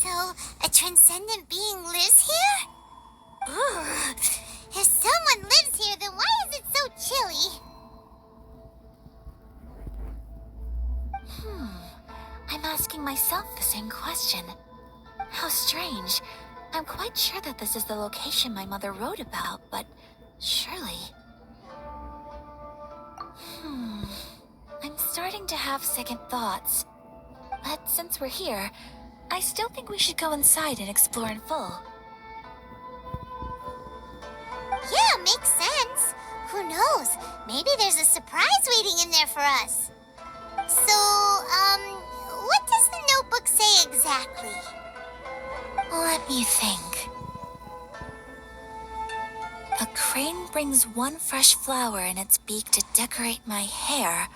So, a transcendent being lives here? Ugh. If someone lives here, then why is it so chilly? I'm asking myself the same question. How strange. I'm quite sure that this is the location my mother wrote about, but surely... I'm starting to have second thoughts. But since we're here, I still think we should go inside and explore in full. Yeah, makes sense. Who knows? Maybe there's a surprise waiting in there for us. What does the notebook say exactly? Let me think. A crane brings one fresh flower in its beak to decorate my hair,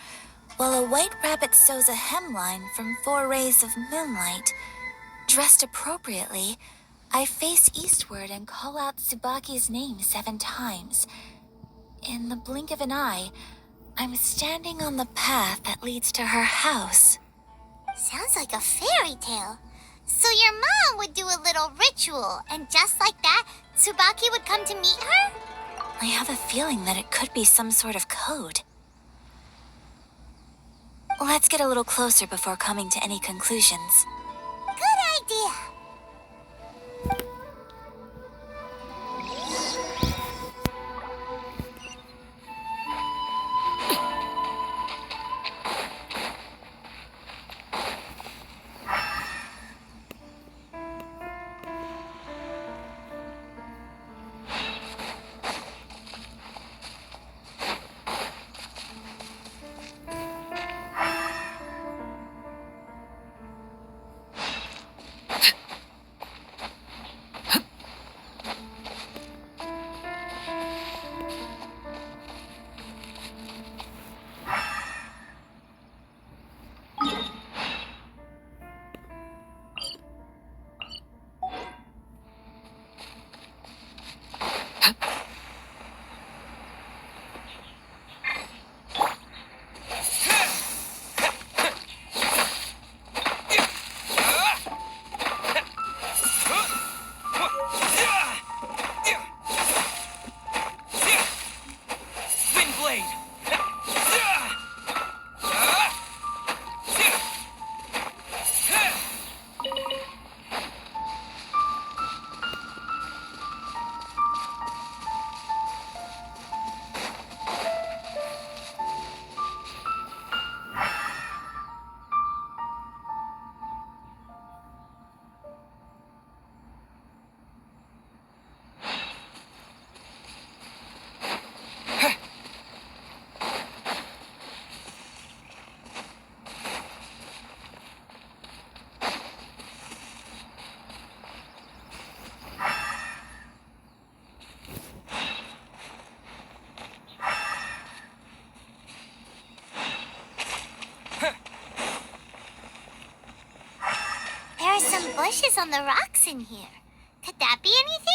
while a white rabbit sews a hemline from 4 rays of moonlight. Dressed appropriately, I face eastward and call out Tsubaki's name 7 times. In the blink of an eye, I'm standing on the path that leads to her house. Sounds like a fairy tale. So your mom would do a little ritual, and just like that, Tsubaki would come to meet her? I have a feeling that it could be some sort of code. Let's get a little closer before coming to any conclusions. Good idea. There are some bushes on the rocks in here. Could that be anything?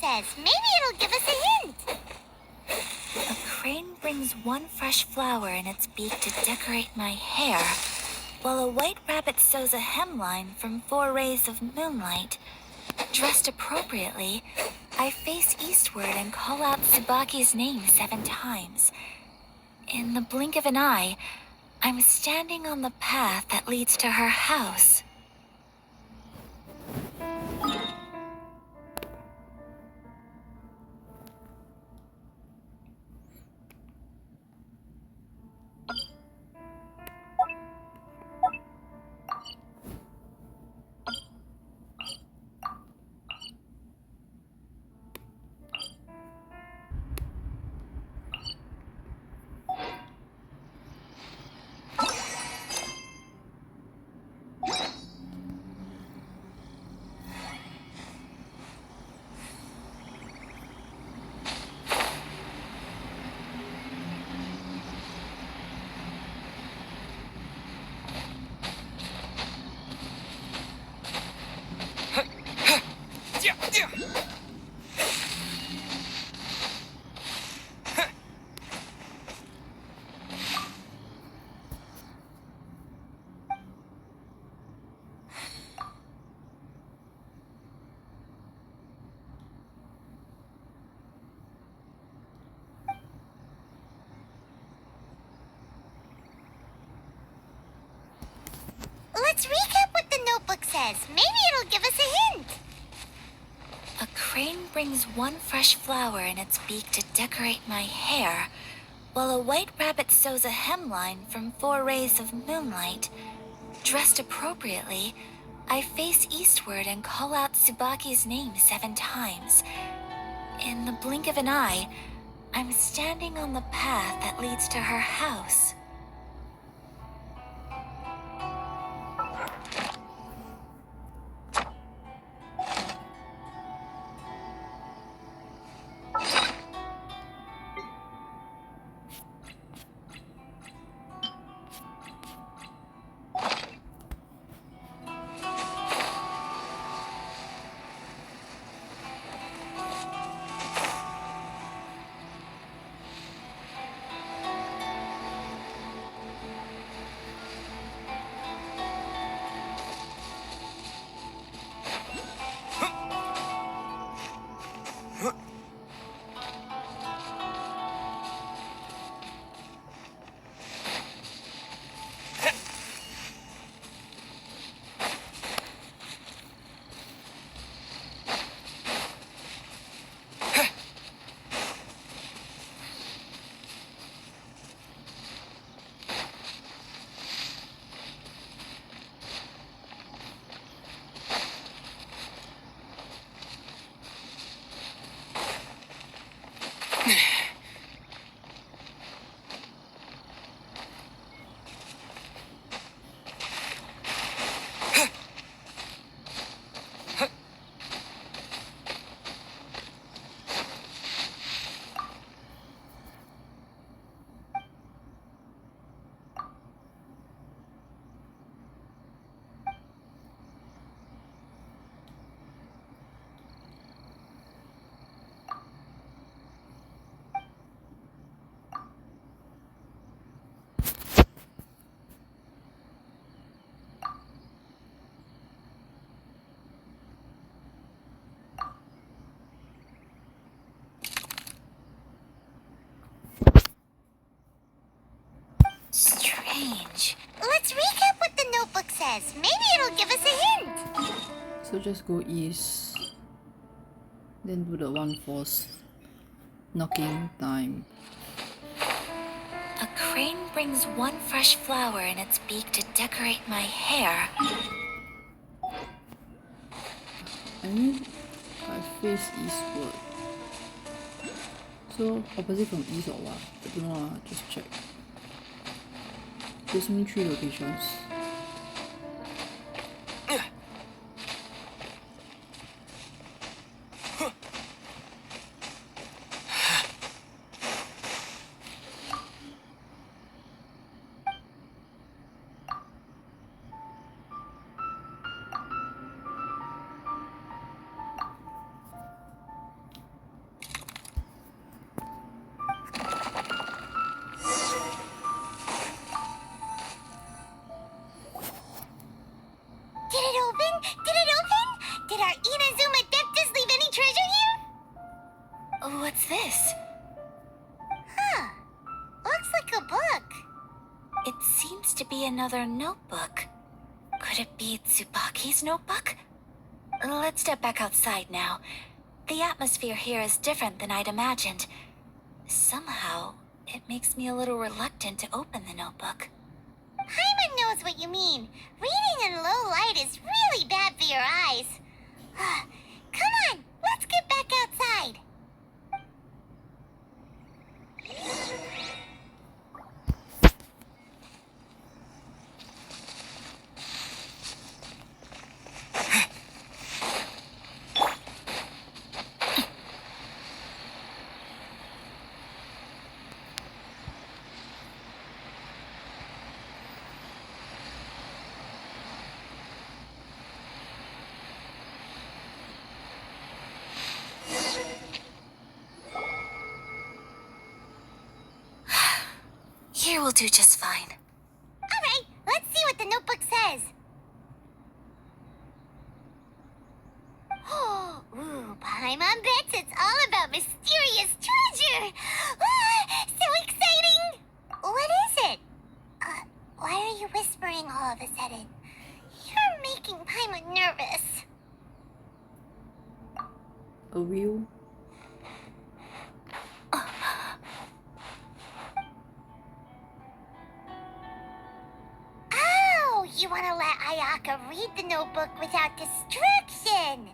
says. Maybe it'll give us a hint. A crane brings one fresh flower in its beak to decorate my hair, while a white rabbit sews a hemline from 4 rays of moonlight. Dressed appropriately, I face eastward and call out Tsubaki's name 7 times. In the blink of an eye, I'm standing on the path that leads to her house. Let's recap what the notebook says. Maybe it'll give us a hint. A crane brings one fresh flower in its beak to decorate my hair, while a white rabbit sews a hemline from 4 rays of moonlight. Dressed appropriately, I face eastward and call out Tsubaki's name 7 times. In the blink of an eye, I'm standing on the path that leads to her house. Strange. Let's recap what the notebook says. Maybe it'll give us a hint. So just go east, then do the 1 force knocking time. A crane brings one fresh flower in its beak to decorate my hair. I mean, I face eastward. So opposite from east or what? I don't know, just check. Gives me 3 locations. What's this? Huh. Looks like a book. It seems to be another notebook. Could it be Tsubaki's notebook? Let's step back outside now. The atmosphere here is different than I'd imagined. Somehow, it makes me a little reluctant to open the notebook. Paimon knows what you mean. Reading in low light is really bad for your eyes. Come on, let's get back outside. Here will do just fine. Alright, let's see what the notebook says. Ooh, Paimon bets it's all about mysterious treasure! So exciting! What is it? Why are you whispering all of a sudden? You're making Paimon nervous. A wheel? You want to let Ayaka read the notebook without distraction.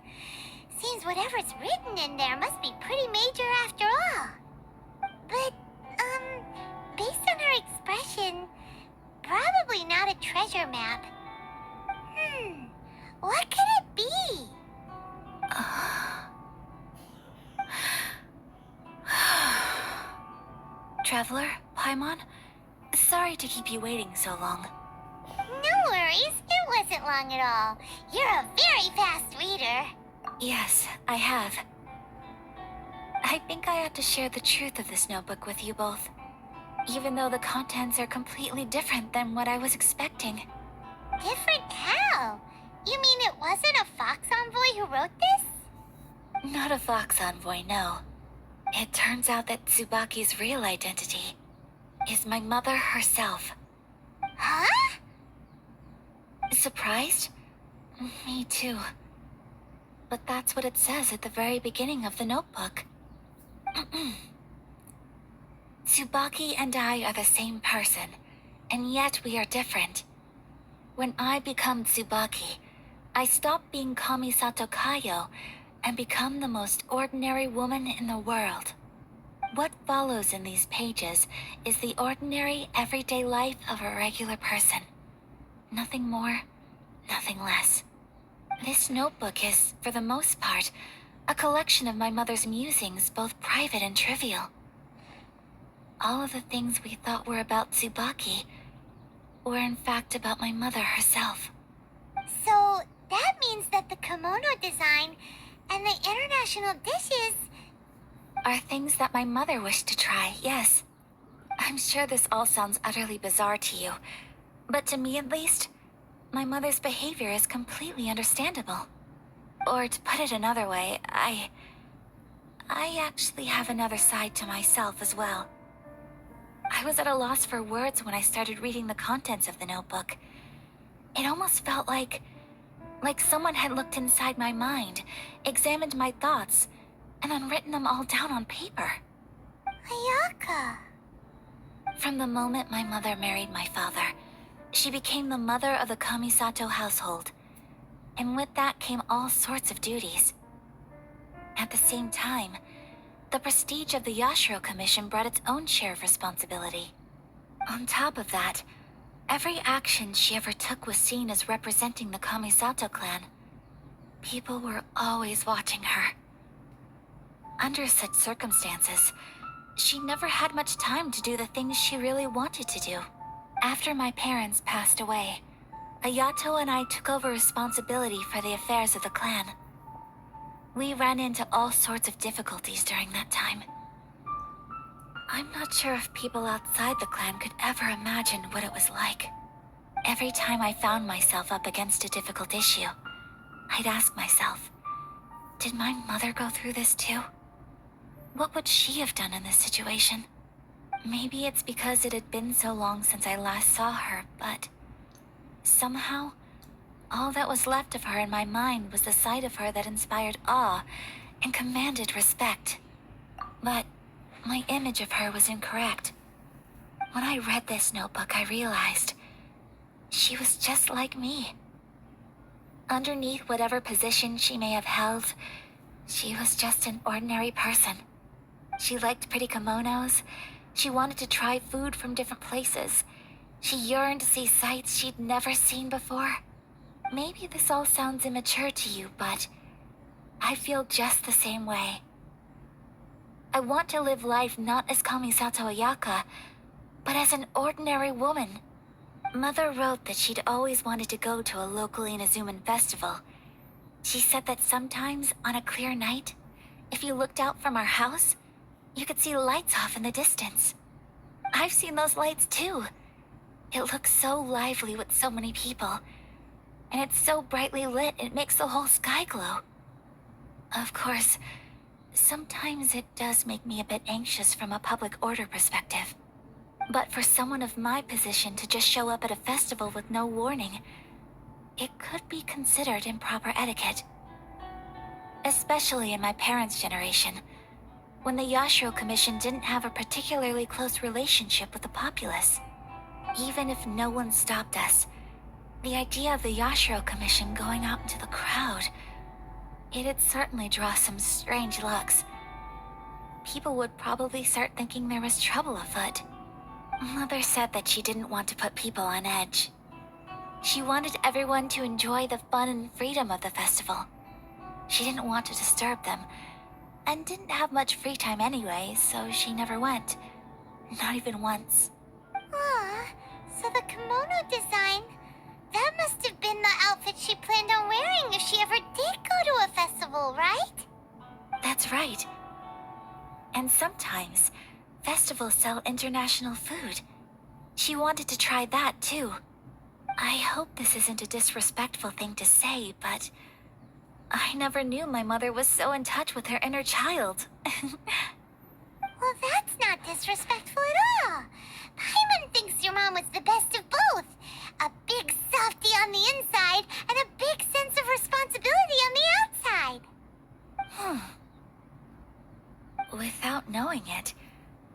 Seems whatever's written in there must be pretty major after all. But, based on her expression, probably not a treasure map. What could it be? Traveler, Paimon, sorry to keep you waiting so long. No worries, it wasn't long at all. You're a very fast reader. Yes, I have. I think I ought to share the truth of this notebook with you both, even though the contents are completely different than what I was expecting. Different how? You mean it wasn't a Fox Envoy who wrote this? Not a Fox Envoy, no. It turns out that Tsubaki's real identity is my mother herself. Huh? Surprised? Me too. But that's what it says at the very beginning of the notebook. Tsubaki and I are the same person, and yet we are different. When I become Tsubaki, I stop being Kamisato Kayo and become the most ordinary woman in the world. What follows in these pages is the ordinary, everyday life of a regular person. Nothing more, nothing less. This notebook is, for the most part, a collection of my mother's musings, both private and trivial. All of the things we thought were about Tsubaki were in fact about my mother herself. So, that means that the kimono design and the international dishes are things that my mother wished to try, yes. I'm sure this all sounds utterly bizarre to you, but to me at least, my mother's behavior is completely understandable. Or to put it another way, I actually have another side to myself as well. I was at a loss for words when I started reading the contents of the notebook. It almost felt like someone had looked inside my mind, examined my thoughts, and then written them all down on paper. Ayaka. From the moment my mother married my father, she became the mother of the Kamisato household, and with that came all sorts of duties. At the same time, the prestige of the Yashiro Commission brought its own share of responsibility. On top of that, every action she ever took was seen as representing the Kamisato clan. People were always watching her. Under such circumstances, she never had much time to do the things she really wanted to do. After my parents passed away, Ayato and I took over responsibility for the affairs of the clan. We ran into all sorts of difficulties during that time. I'm not sure if people outside the clan could ever imagine what it was like. Every time I found myself up against a difficult issue, I'd ask myself, did my mother go through this too? What would she have done in this situation? Maybe it's because it had been so long since I last saw her, but somehow, all that was left of her in my mind was the side of her that inspired awe and commanded respect. But my image of her was incorrect. When I read this notebook, I realized she was just like me. Underneath whatever position she may have held, she was just an ordinary person. She liked pretty kimonos. She wanted to try food from different places. She yearned to see sights she'd never seen before. Maybe this all sounds immature to you, but I feel just the same way. I want to live life not as Kamisato Ayaka, but as an ordinary woman. Mother wrote that she'd always wanted to go to a local Inazuman festival. She said that sometimes, on a clear night, if you looked out from our house, you could see lights off in the distance. I've seen those lights too. It looks so lively with so many people. And it's so brightly lit, it makes the whole sky glow. Of course, sometimes it does make me a bit anxious from a public order perspective. But for someone of my position to just show up at a festival with no warning, it could be considered improper etiquette. Especially in my parents' generation, when the Yashiro Commission didn't have a particularly close relationship with the populace. Even if no one stopped us, the idea of the Yashiro Commission going out into the crowd, it'd certainly draw some strange looks. People would probably start thinking there was trouble afoot. Mother said that she didn't want to put people on edge. She wanted everyone to enjoy the fun and freedom of the festival. She didn't want to disturb them, and didn't have much free time anyway, so she never went. Not even once. Aw, so the kimono design, that must have been the outfit she planned on wearing if she ever did go to a festival, right? That's right. And sometimes, festivals sell international food. She wanted to try that too. I hope this isn't a disrespectful thing to say, but I never knew my mother was so in touch with her inner child. Well, that's not disrespectful at all. Paimon thinks your mom was the best of both. A big softie on the inside and a big sense of responsibility on the outside. Without knowing it,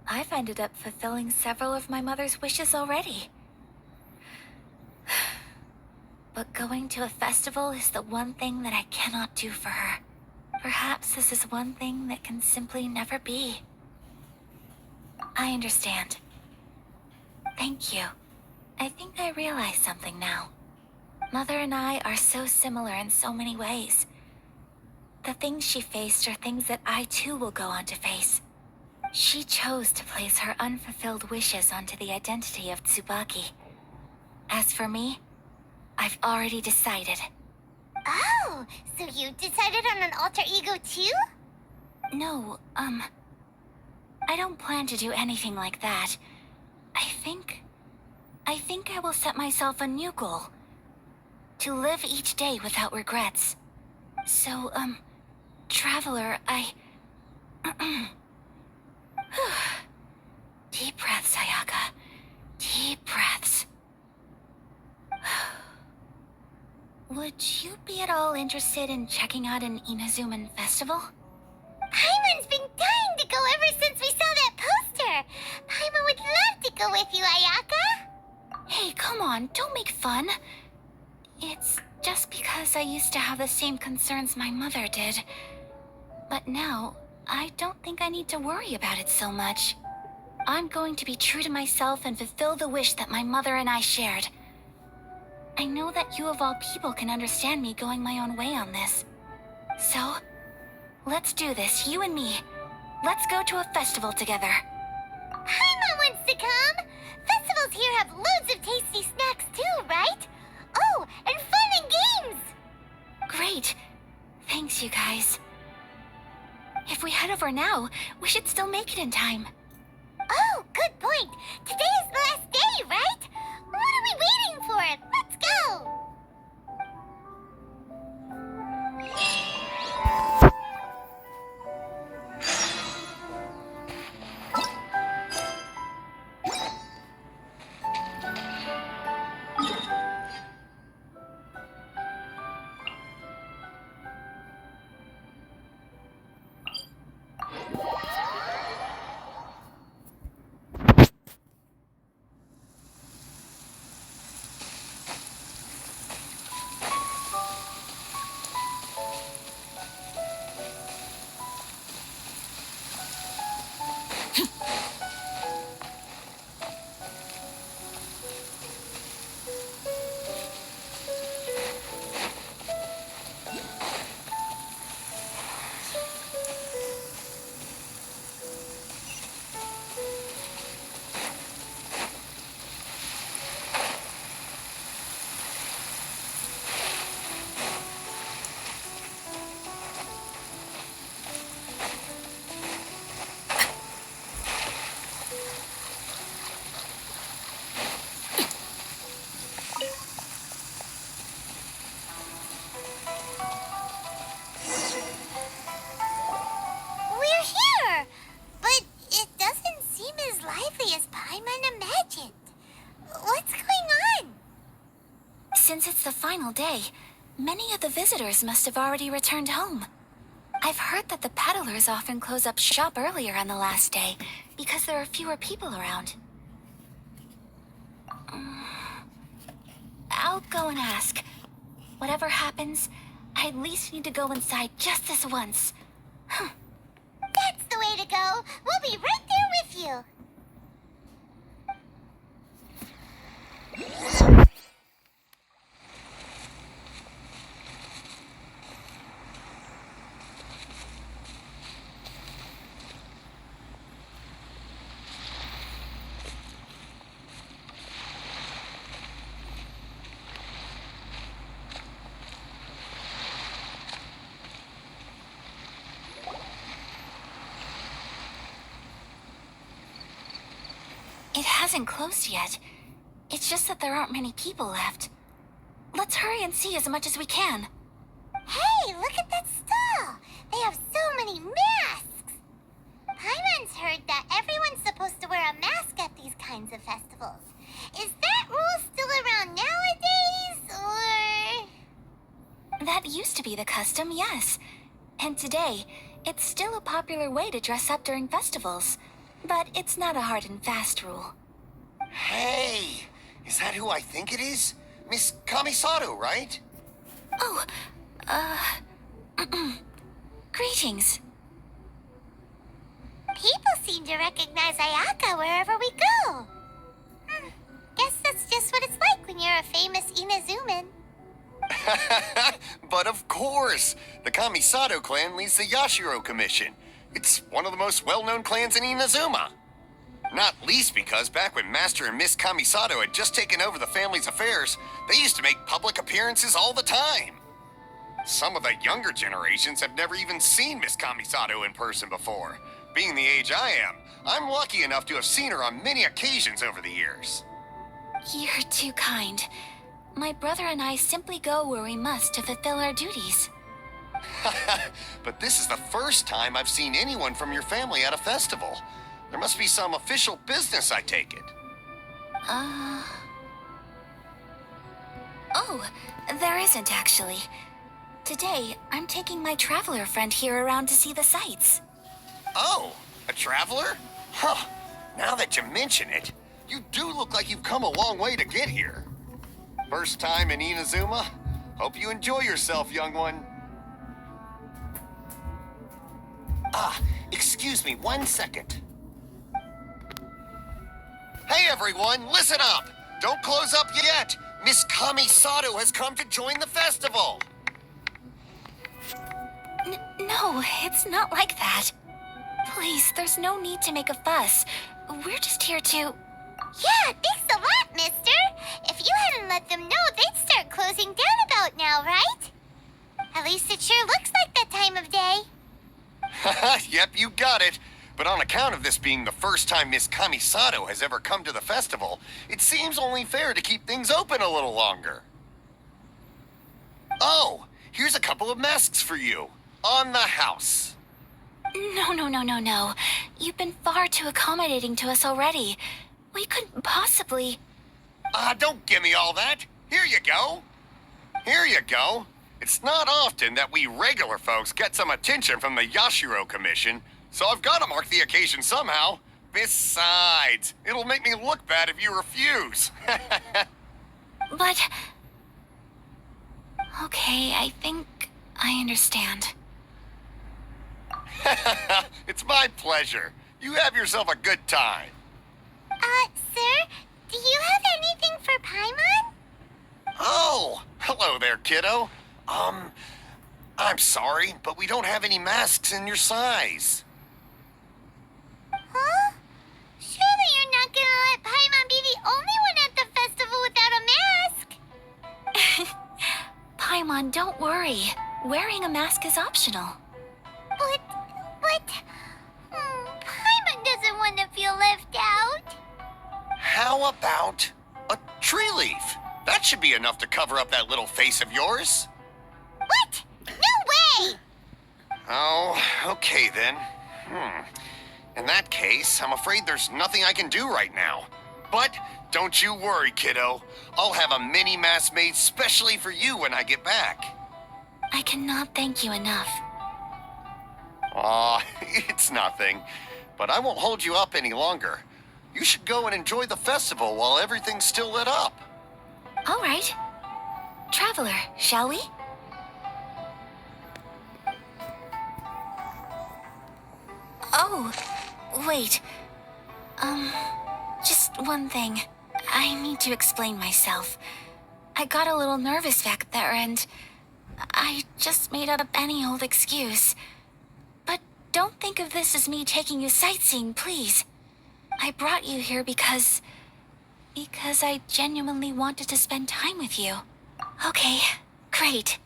I've ended up fulfilling several of my mother's wishes already. But going to a festival is the one thing that I cannot do for her. Perhaps this is one thing that can simply never be. I understand. Thank you. I think I realize something now. Mother and I are so similar in so many ways. The things she faced are things that I too will go on to face. She chose to place her unfulfilled wishes onto the identity of Tsubaki. As for me, I've already decided. Oh, so you decided on an alter ego too? No, I don't plan to do anything like that. I think I will set myself a new goal. To live each day without regrets. So, Traveler, Deep breaths, Ayaka. Deep breaths. Would you be at all interested in checking out an Inazuman festival? Paimon's been dying to go ever since we saw that poster. Paimon would love to go with you, Ayaka. Hey, come on, don't make fun. It's just because I used to have the same concerns my mother did. But now, I don't think I need to worry about it so much. I'm going to be true to myself and fulfill the wish that my mother and I shared. I know that you of all people can understand me going my own way on this. So, let's do this, you and me. Let's go to a festival together. Paimon wants to come. Festivals here have loads of tasty snacks too, right? Oh, and fun and games. Great. Thanks, you guys. If we head over now, we should still make it in time. Oh, good point. Today is the last day, right? What are we waiting for? Let's go. as Paimon imagined. What's going on? Since it's the final day, many of the visitors must have already returned home. I've heard that the peddlers often close up shop earlier on the last day because there are fewer people around. I'll go and ask. Whatever happens, I at least need to go inside just this once. That's the way to go. We'll be right there with you. It hasn't closed yet. It's just that there aren't many people left. Let's hurry and see as much as we can. Hey, look at that stall. They have so many masks. Paimon's heard that everyone's supposed to wear a mask at these kinds of festivals. Is that rule still around nowadays, or...? That used to be the custom, yes. And today, it's still a popular way to dress up during festivals. But it's not a hard and fast rule. Hey, is that who I think it is? Miss Kamisato, right? Oh, greetings. People seem to recognize Ayaka wherever we go. Guess that's just what it's like when you're a famous Inazuman. But of course, the Kamisato clan leads the Yashiro Commission. It's one of the most well-known clans in Inazuma. Not least because back when Master and Miss Kamisato had just taken over the family's affairs, they used to make public appearances all the time. Some of the younger generations have never even seen Miss Kamisato in person before. Being the age I am, I'm lucky enough to have seen her on many occasions over the years. You're too kind. My brother and I simply go where we must to fulfill our duties. But this is the first time I've seen anyone from your family at a festival. There must be some official business, I take it. Oh, there isn't actually. Today, I'm taking my traveler friend here around to see the sights. Oh, a traveler? Huh. Now that you mention it, you do look like you've come a long way to get here. First time in Inazuma? Hope you enjoy yourself, young one. Excuse me 1 second. Hey everyone, listen up! Don't close up yet! Miss Kamisato has come to join the festival! No, it's not like that. Please, there's no need to make a fuss. We're just here to... Yeah, thanks a lot, mister. If you hadn't let them know, they'd start closing down about now, right? At least it sure looks like that time of day. Yep, you got it. But on account of this being the first time Miss Kamisato has ever come to the festival, it seems only fair to keep things open a little longer. Oh, here's a couple of masks for you. On the house. No. You've been far too accommodating to us already. We couldn't possibly... Don't give me all that. Here you go. Here you go. It's not often that we regular folks get some attention from the Yashiro Commission, so I've got to mark the occasion somehow. Besides, it'll make me look bad if you refuse. But... Okay, I think I understand. It's my pleasure. You have yourself a good time. Sir, do you have anything for Paimon? Oh, hello there, kiddo. I'm sorry, but we don't have any masks in your size. Huh? Surely you're not gonna let Paimon be the only one at the festival without a mask? Paimon, don't worry. Wearing a mask is optional. But... Paimon doesn't want to feel left out. How about a tree leaf? That should be enough to cover up that little face of yours. What? No way! Oh, okay then. In that case, I'm afraid there's nothing I can do right now. But don't you worry, kiddo. I'll have a mini mask made specially for you when I get back. I cannot thank you enough. Aw, it's nothing. But I won't hold you up any longer. You should go and enjoy the festival while everything's still lit up. All right. Traveler, shall we? Oh, wait. Just one thing. I need to explain myself. I got a little nervous back there and I just made up any old excuse. But don't think of this as me taking you sightseeing, please. I brought you here because I genuinely wanted to spend time with you. Okay, great.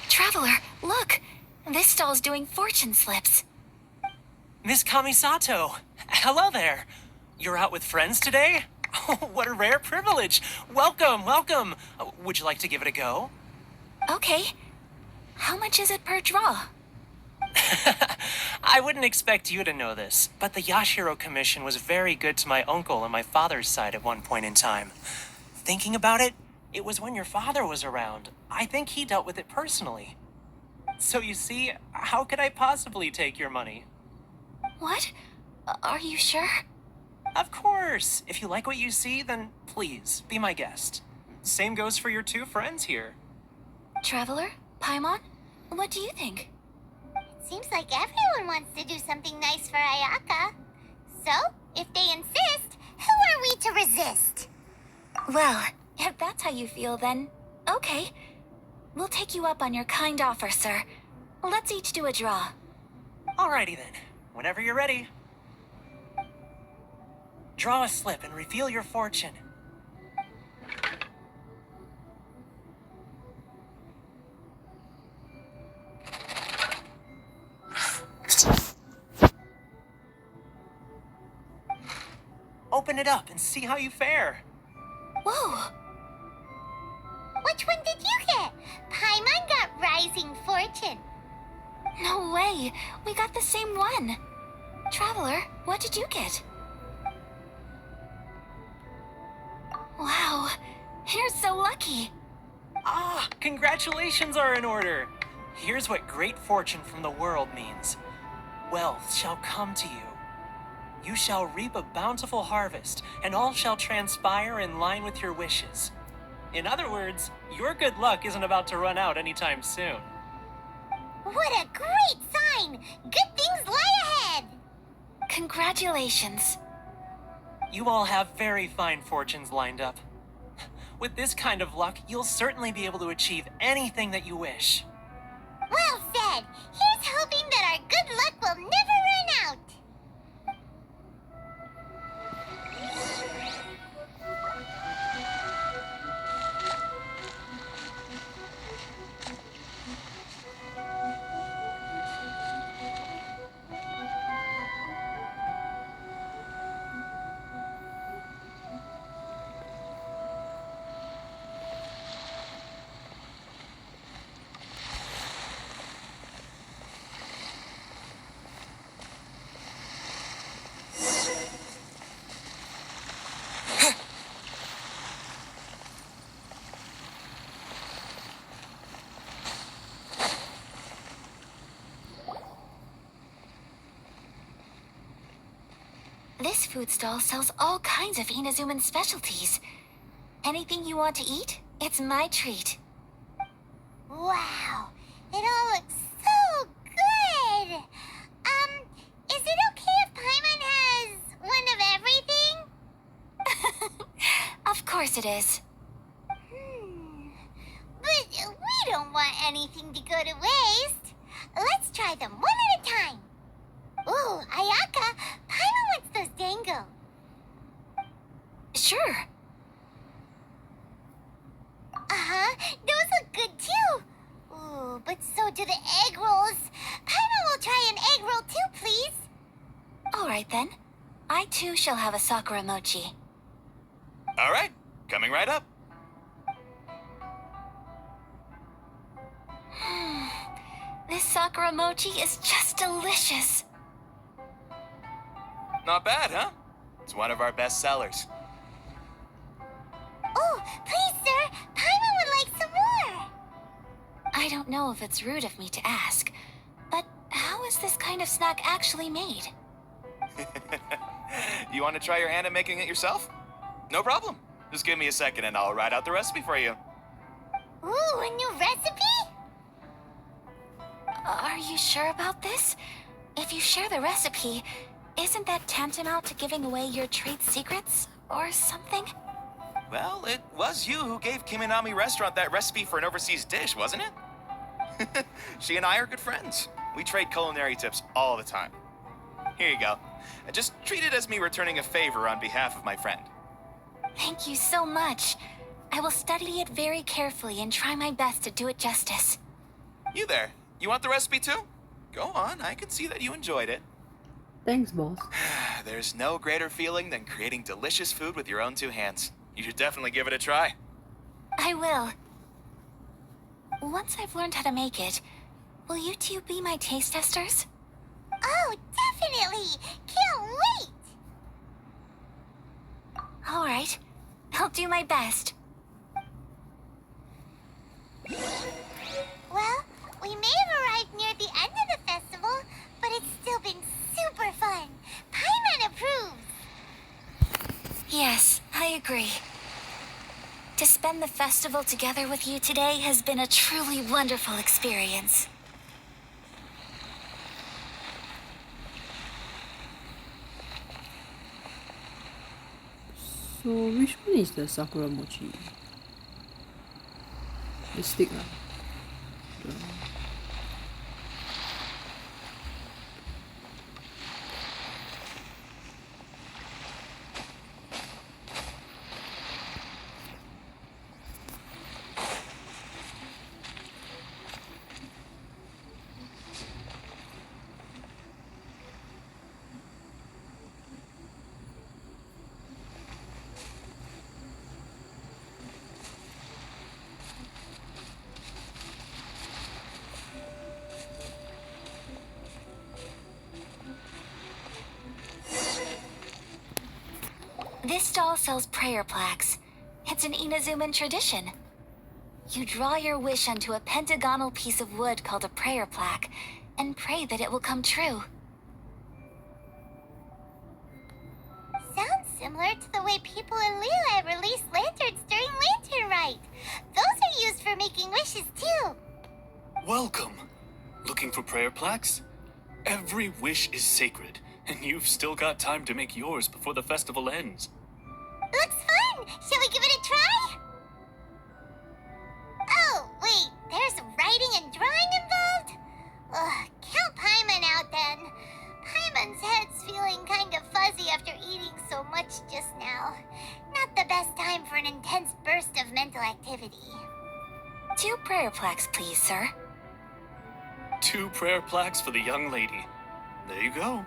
Traveler, look! This stall's doing fortune slips. Miss Kamisato! Hello there! You're out with friends today? Oh, what a rare privilege! Welcome, welcome! Would you like to give it a go? Okay. How much is it per draw? I wouldn't expect you to know this, but the Yashiro Commission was very good to my uncle on my father's side at one point in time. Thinking about it, it was when your father was around. I think he dealt with it personally. So you see, how could I possibly take your money? What? Are you sure? Of course! If you like what you see, then please, be my guest. Same goes for your two friends here. Traveler? Paimon? What do you think? It seems like everyone wants to do something nice for Ayaka. So, if they insist, who are we to resist? Well, if that's how you feel, then okay. We'll take you up on your kind offer, sir. Let's each do a draw. Alrighty then. Whenever you're ready. Draw a slip and reveal your fortune. Open it up and see how you fare. Whoa! Which one did you get? Paimon got Rising Fortune. No way! We got the same one! Traveler, what did you get? Wow, you're so lucky! Ah, congratulations are in order. Here's what great fortune from the world means. Wealth shall come to you. You shall reap a bountiful harvest, and all shall transpire in line with your wishes. In other words, your good luck isn't about to run out anytime soon. What a great sign! Good things lie ahead! Congratulations. You all have very fine fortunes lined up. With this kind of luck, you'll certainly be able to achieve anything that you wish. Well said! Here's hoping that our good luck will never run out! This food stall sells all kinds of Inazuman specialties. Anything you want to eat, it's my treat. Wow, it all looks so good! Is it okay if Paimon has one of everything? Of course it is. But we don't want anything to go to waste. Let's try them one at a time. Ooh, Ayaka, Paimon wants those dang sure. Uh-huh, those look good too. Ooh, but so do the egg rolls. Paimon will try an egg roll too, please. All right then. I too shall have a sakura mochi. All right, coming right up. This sakura mochi is just delicious. Not bad, huh? It's one of our best sellers. Oh, please, sir. Paimon would like some more. I don't know if it's rude of me to ask, but how is this kind of snack actually made? You want to try your hand at making it yourself? No problem. Just give me a second and I'll write out the recipe for you. Ooh, a new recipe? Are you sure about this? If you share the recipe, isn't that tantamount to giving away your trade secrets or something? Well, it was you who gave Kiminami Restaurant that recipe for an overseas dish, wasn't it? She and I are good friends. We trade culinary tips all the time. Here you go. Just treat it as me returning a favor on behalf of my friend. Thank you so much. I will study it very carefully and try my best to do it justice. You there. You want the recipe too? Go on, I can see that you enjoyed it. Thanks, boss. There's no greater feeling than creating delicious food with your own two hands. You should definitely give it a try. I will. Once I've learned how to make it, will you two be my taste testers? Oh, definitely. Can't wait. All right. I'll do my best. Well, we may have arrived near the end of the festival, but it's still been super fun. Paimon approves. Yes, I agree. To spend the festival together with you today has been a truly wonderful experience. So, which one is the sakura mochi? The stick, lah. This stall sells prayer plaques. It's an Inazuman tradition. You draw your wish onto a pentagonal piece of wood called a prayer plaque, and pray that it will come true. Sounds similar to the way people in Liyue release lanterns during Lantern Rite. Those are used for making wishes too. Welcome. Looking for prayer plaques? Every wish is sacred, and you've still got time to make yours before the festival ends. Looks fun! Shall we give it a try? Oh, wait, there's writing and drawing involved? Ugh, count Paimon out then. Paimon's head's feeling kind of fuzzy after eating so much just now. Not the best time for an intense burst of mental activity. 2 prayer plaques, please, sir. 2 prayer plaques for the young lady. There you go.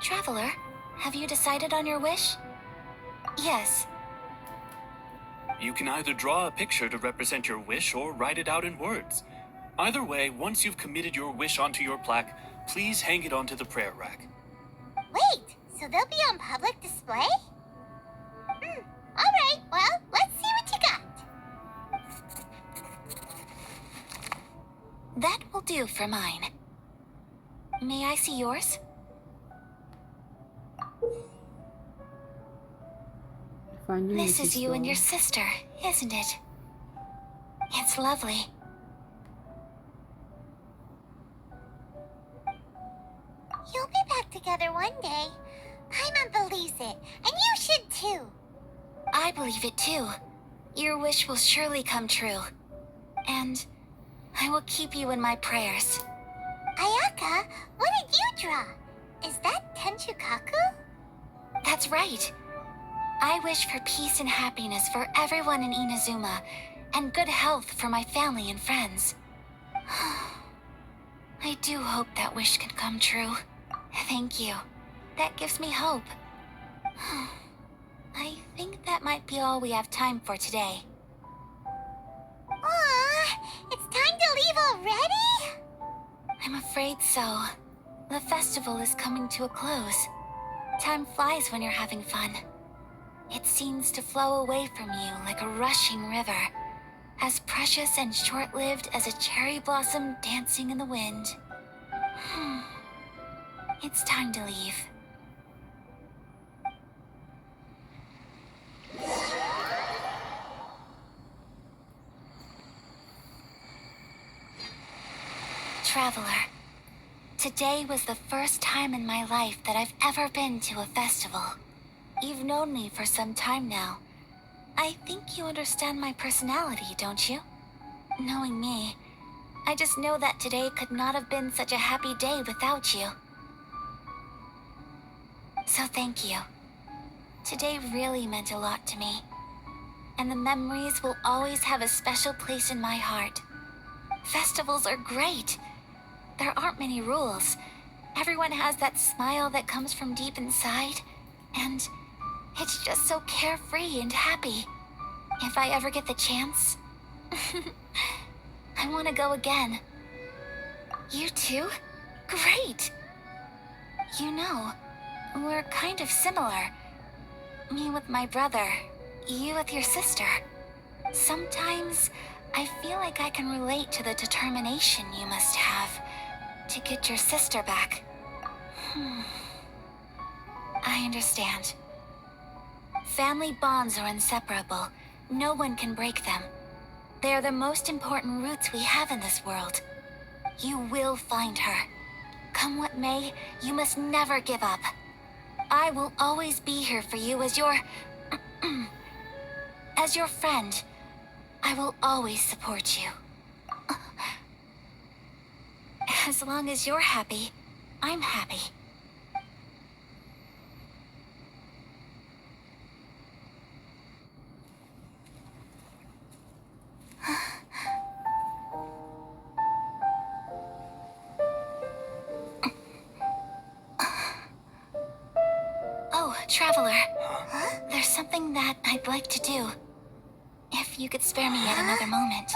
Traveler, have you decided on your wish? Yes. You can either draw a picture to represent your wish or write it out in words. Either way, once you've committed your wish onto your plaque, please hang it onto the prayer rack. Wait, so they'll be on public display? Alright, well, let's see what you got. That will do for mine. May I see yours? Finding This the is you and your sister. sister, isn't it? It's lovely. You'll be back together one day. Paimon believes it, and you should too. I believe it too. Your wish will surely come true. And I will keep you in my prayers. Ayaka, what did you draw? Is that Tenchukaku? That's right. I wish for peace and happiness for everyone in Inazuma, and good health for my family and friends. I do hope that wish can come true. Thank you. That gives me hope. I think that might be all we have time for today. Aw, it's time to leave already? I'm afraid so. The festival is coming to a close. Time flies when you're having fun. It seems to flow away from you like a rushing river, as precious and short-lived as a cherry blossom dancing in the wind. It's time to leave. Traveler, today was the first time in my life that I've ever been to a festival. You've known me for some time now. I think you understand my personality, don't you? Knowing me, I just know that today could not have been such a happy day without you. So thank you. Today really meant a lot to me. And the memories will always have a special place in my heart. Festivals are great. There aren't many rules. Everyone has that smile that comes from deep inside. And it's just so carefree and happy. If I ever get the chance, I want to go again. You too? Great! You know, we're kind of similar. Me with my brother, you with your sister. Sometimes I feel like I can relate to the determination you must have to get your sister back. I understand. Family bonds are inseparable. No one can break them. They are the most important roots we have in this world. You will find her. Come what may, you must never give up. I will always be here for you as your... as your friend. I will always support you. As long as you're happy, I'm happy. Oh, Traveler. There's something that I'd like to do. If you could spare me yet another moment.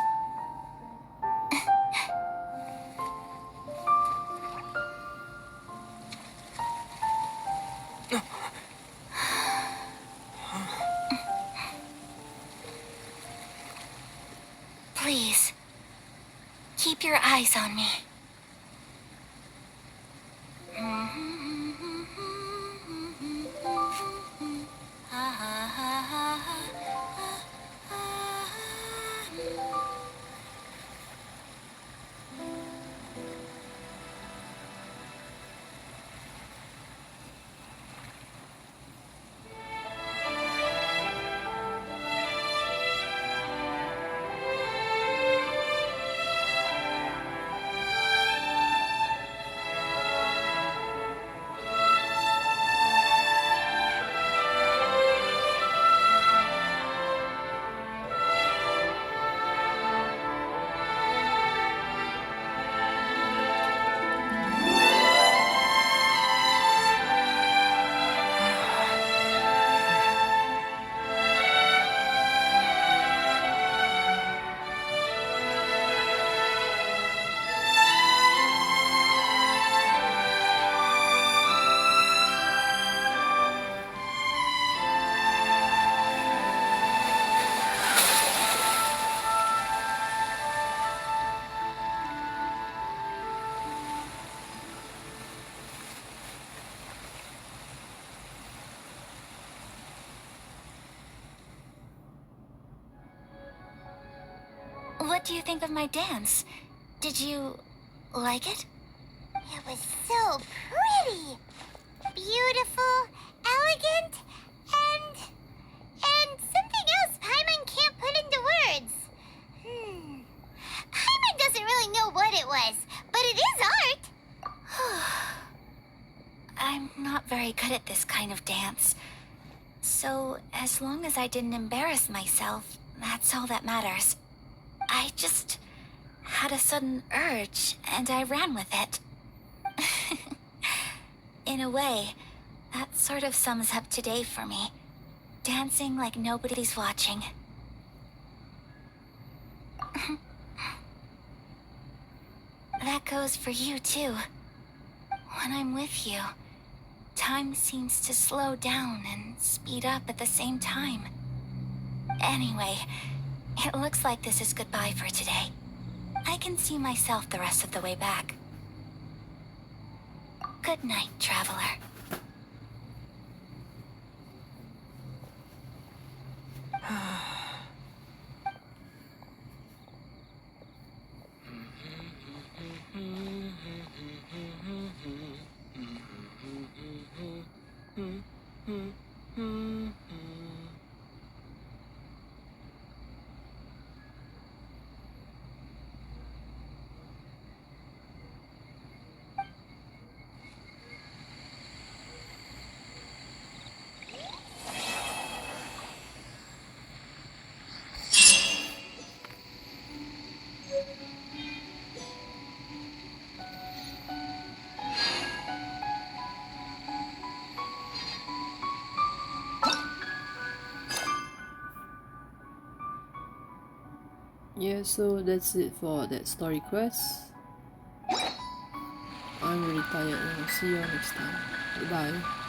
Please, keep your eyes on me. What do you think of my dance? Did you like it? It was so pretty. Beautiful, elegant, and something else Paimon can't put into words. Paimon doesn't really know what it was, but it is art. I'm not very good at this kind of dance. So, as long as I didn't embarrass myself, that's all that matters. I just had a sudden urge, and I ran with it. In a way, that sort of sums up today for me. Dancing like nobody's watching. That goes for you, too. When I'm with you, time seems to slow down and speed up at the same time. Anyway, it looks like this is goodbye for today. I can see myself the rest of the way back. Good night, traveler. Yeah, so that's it for that story quest. I'm really tired and I'll see you all next time. Goodbye.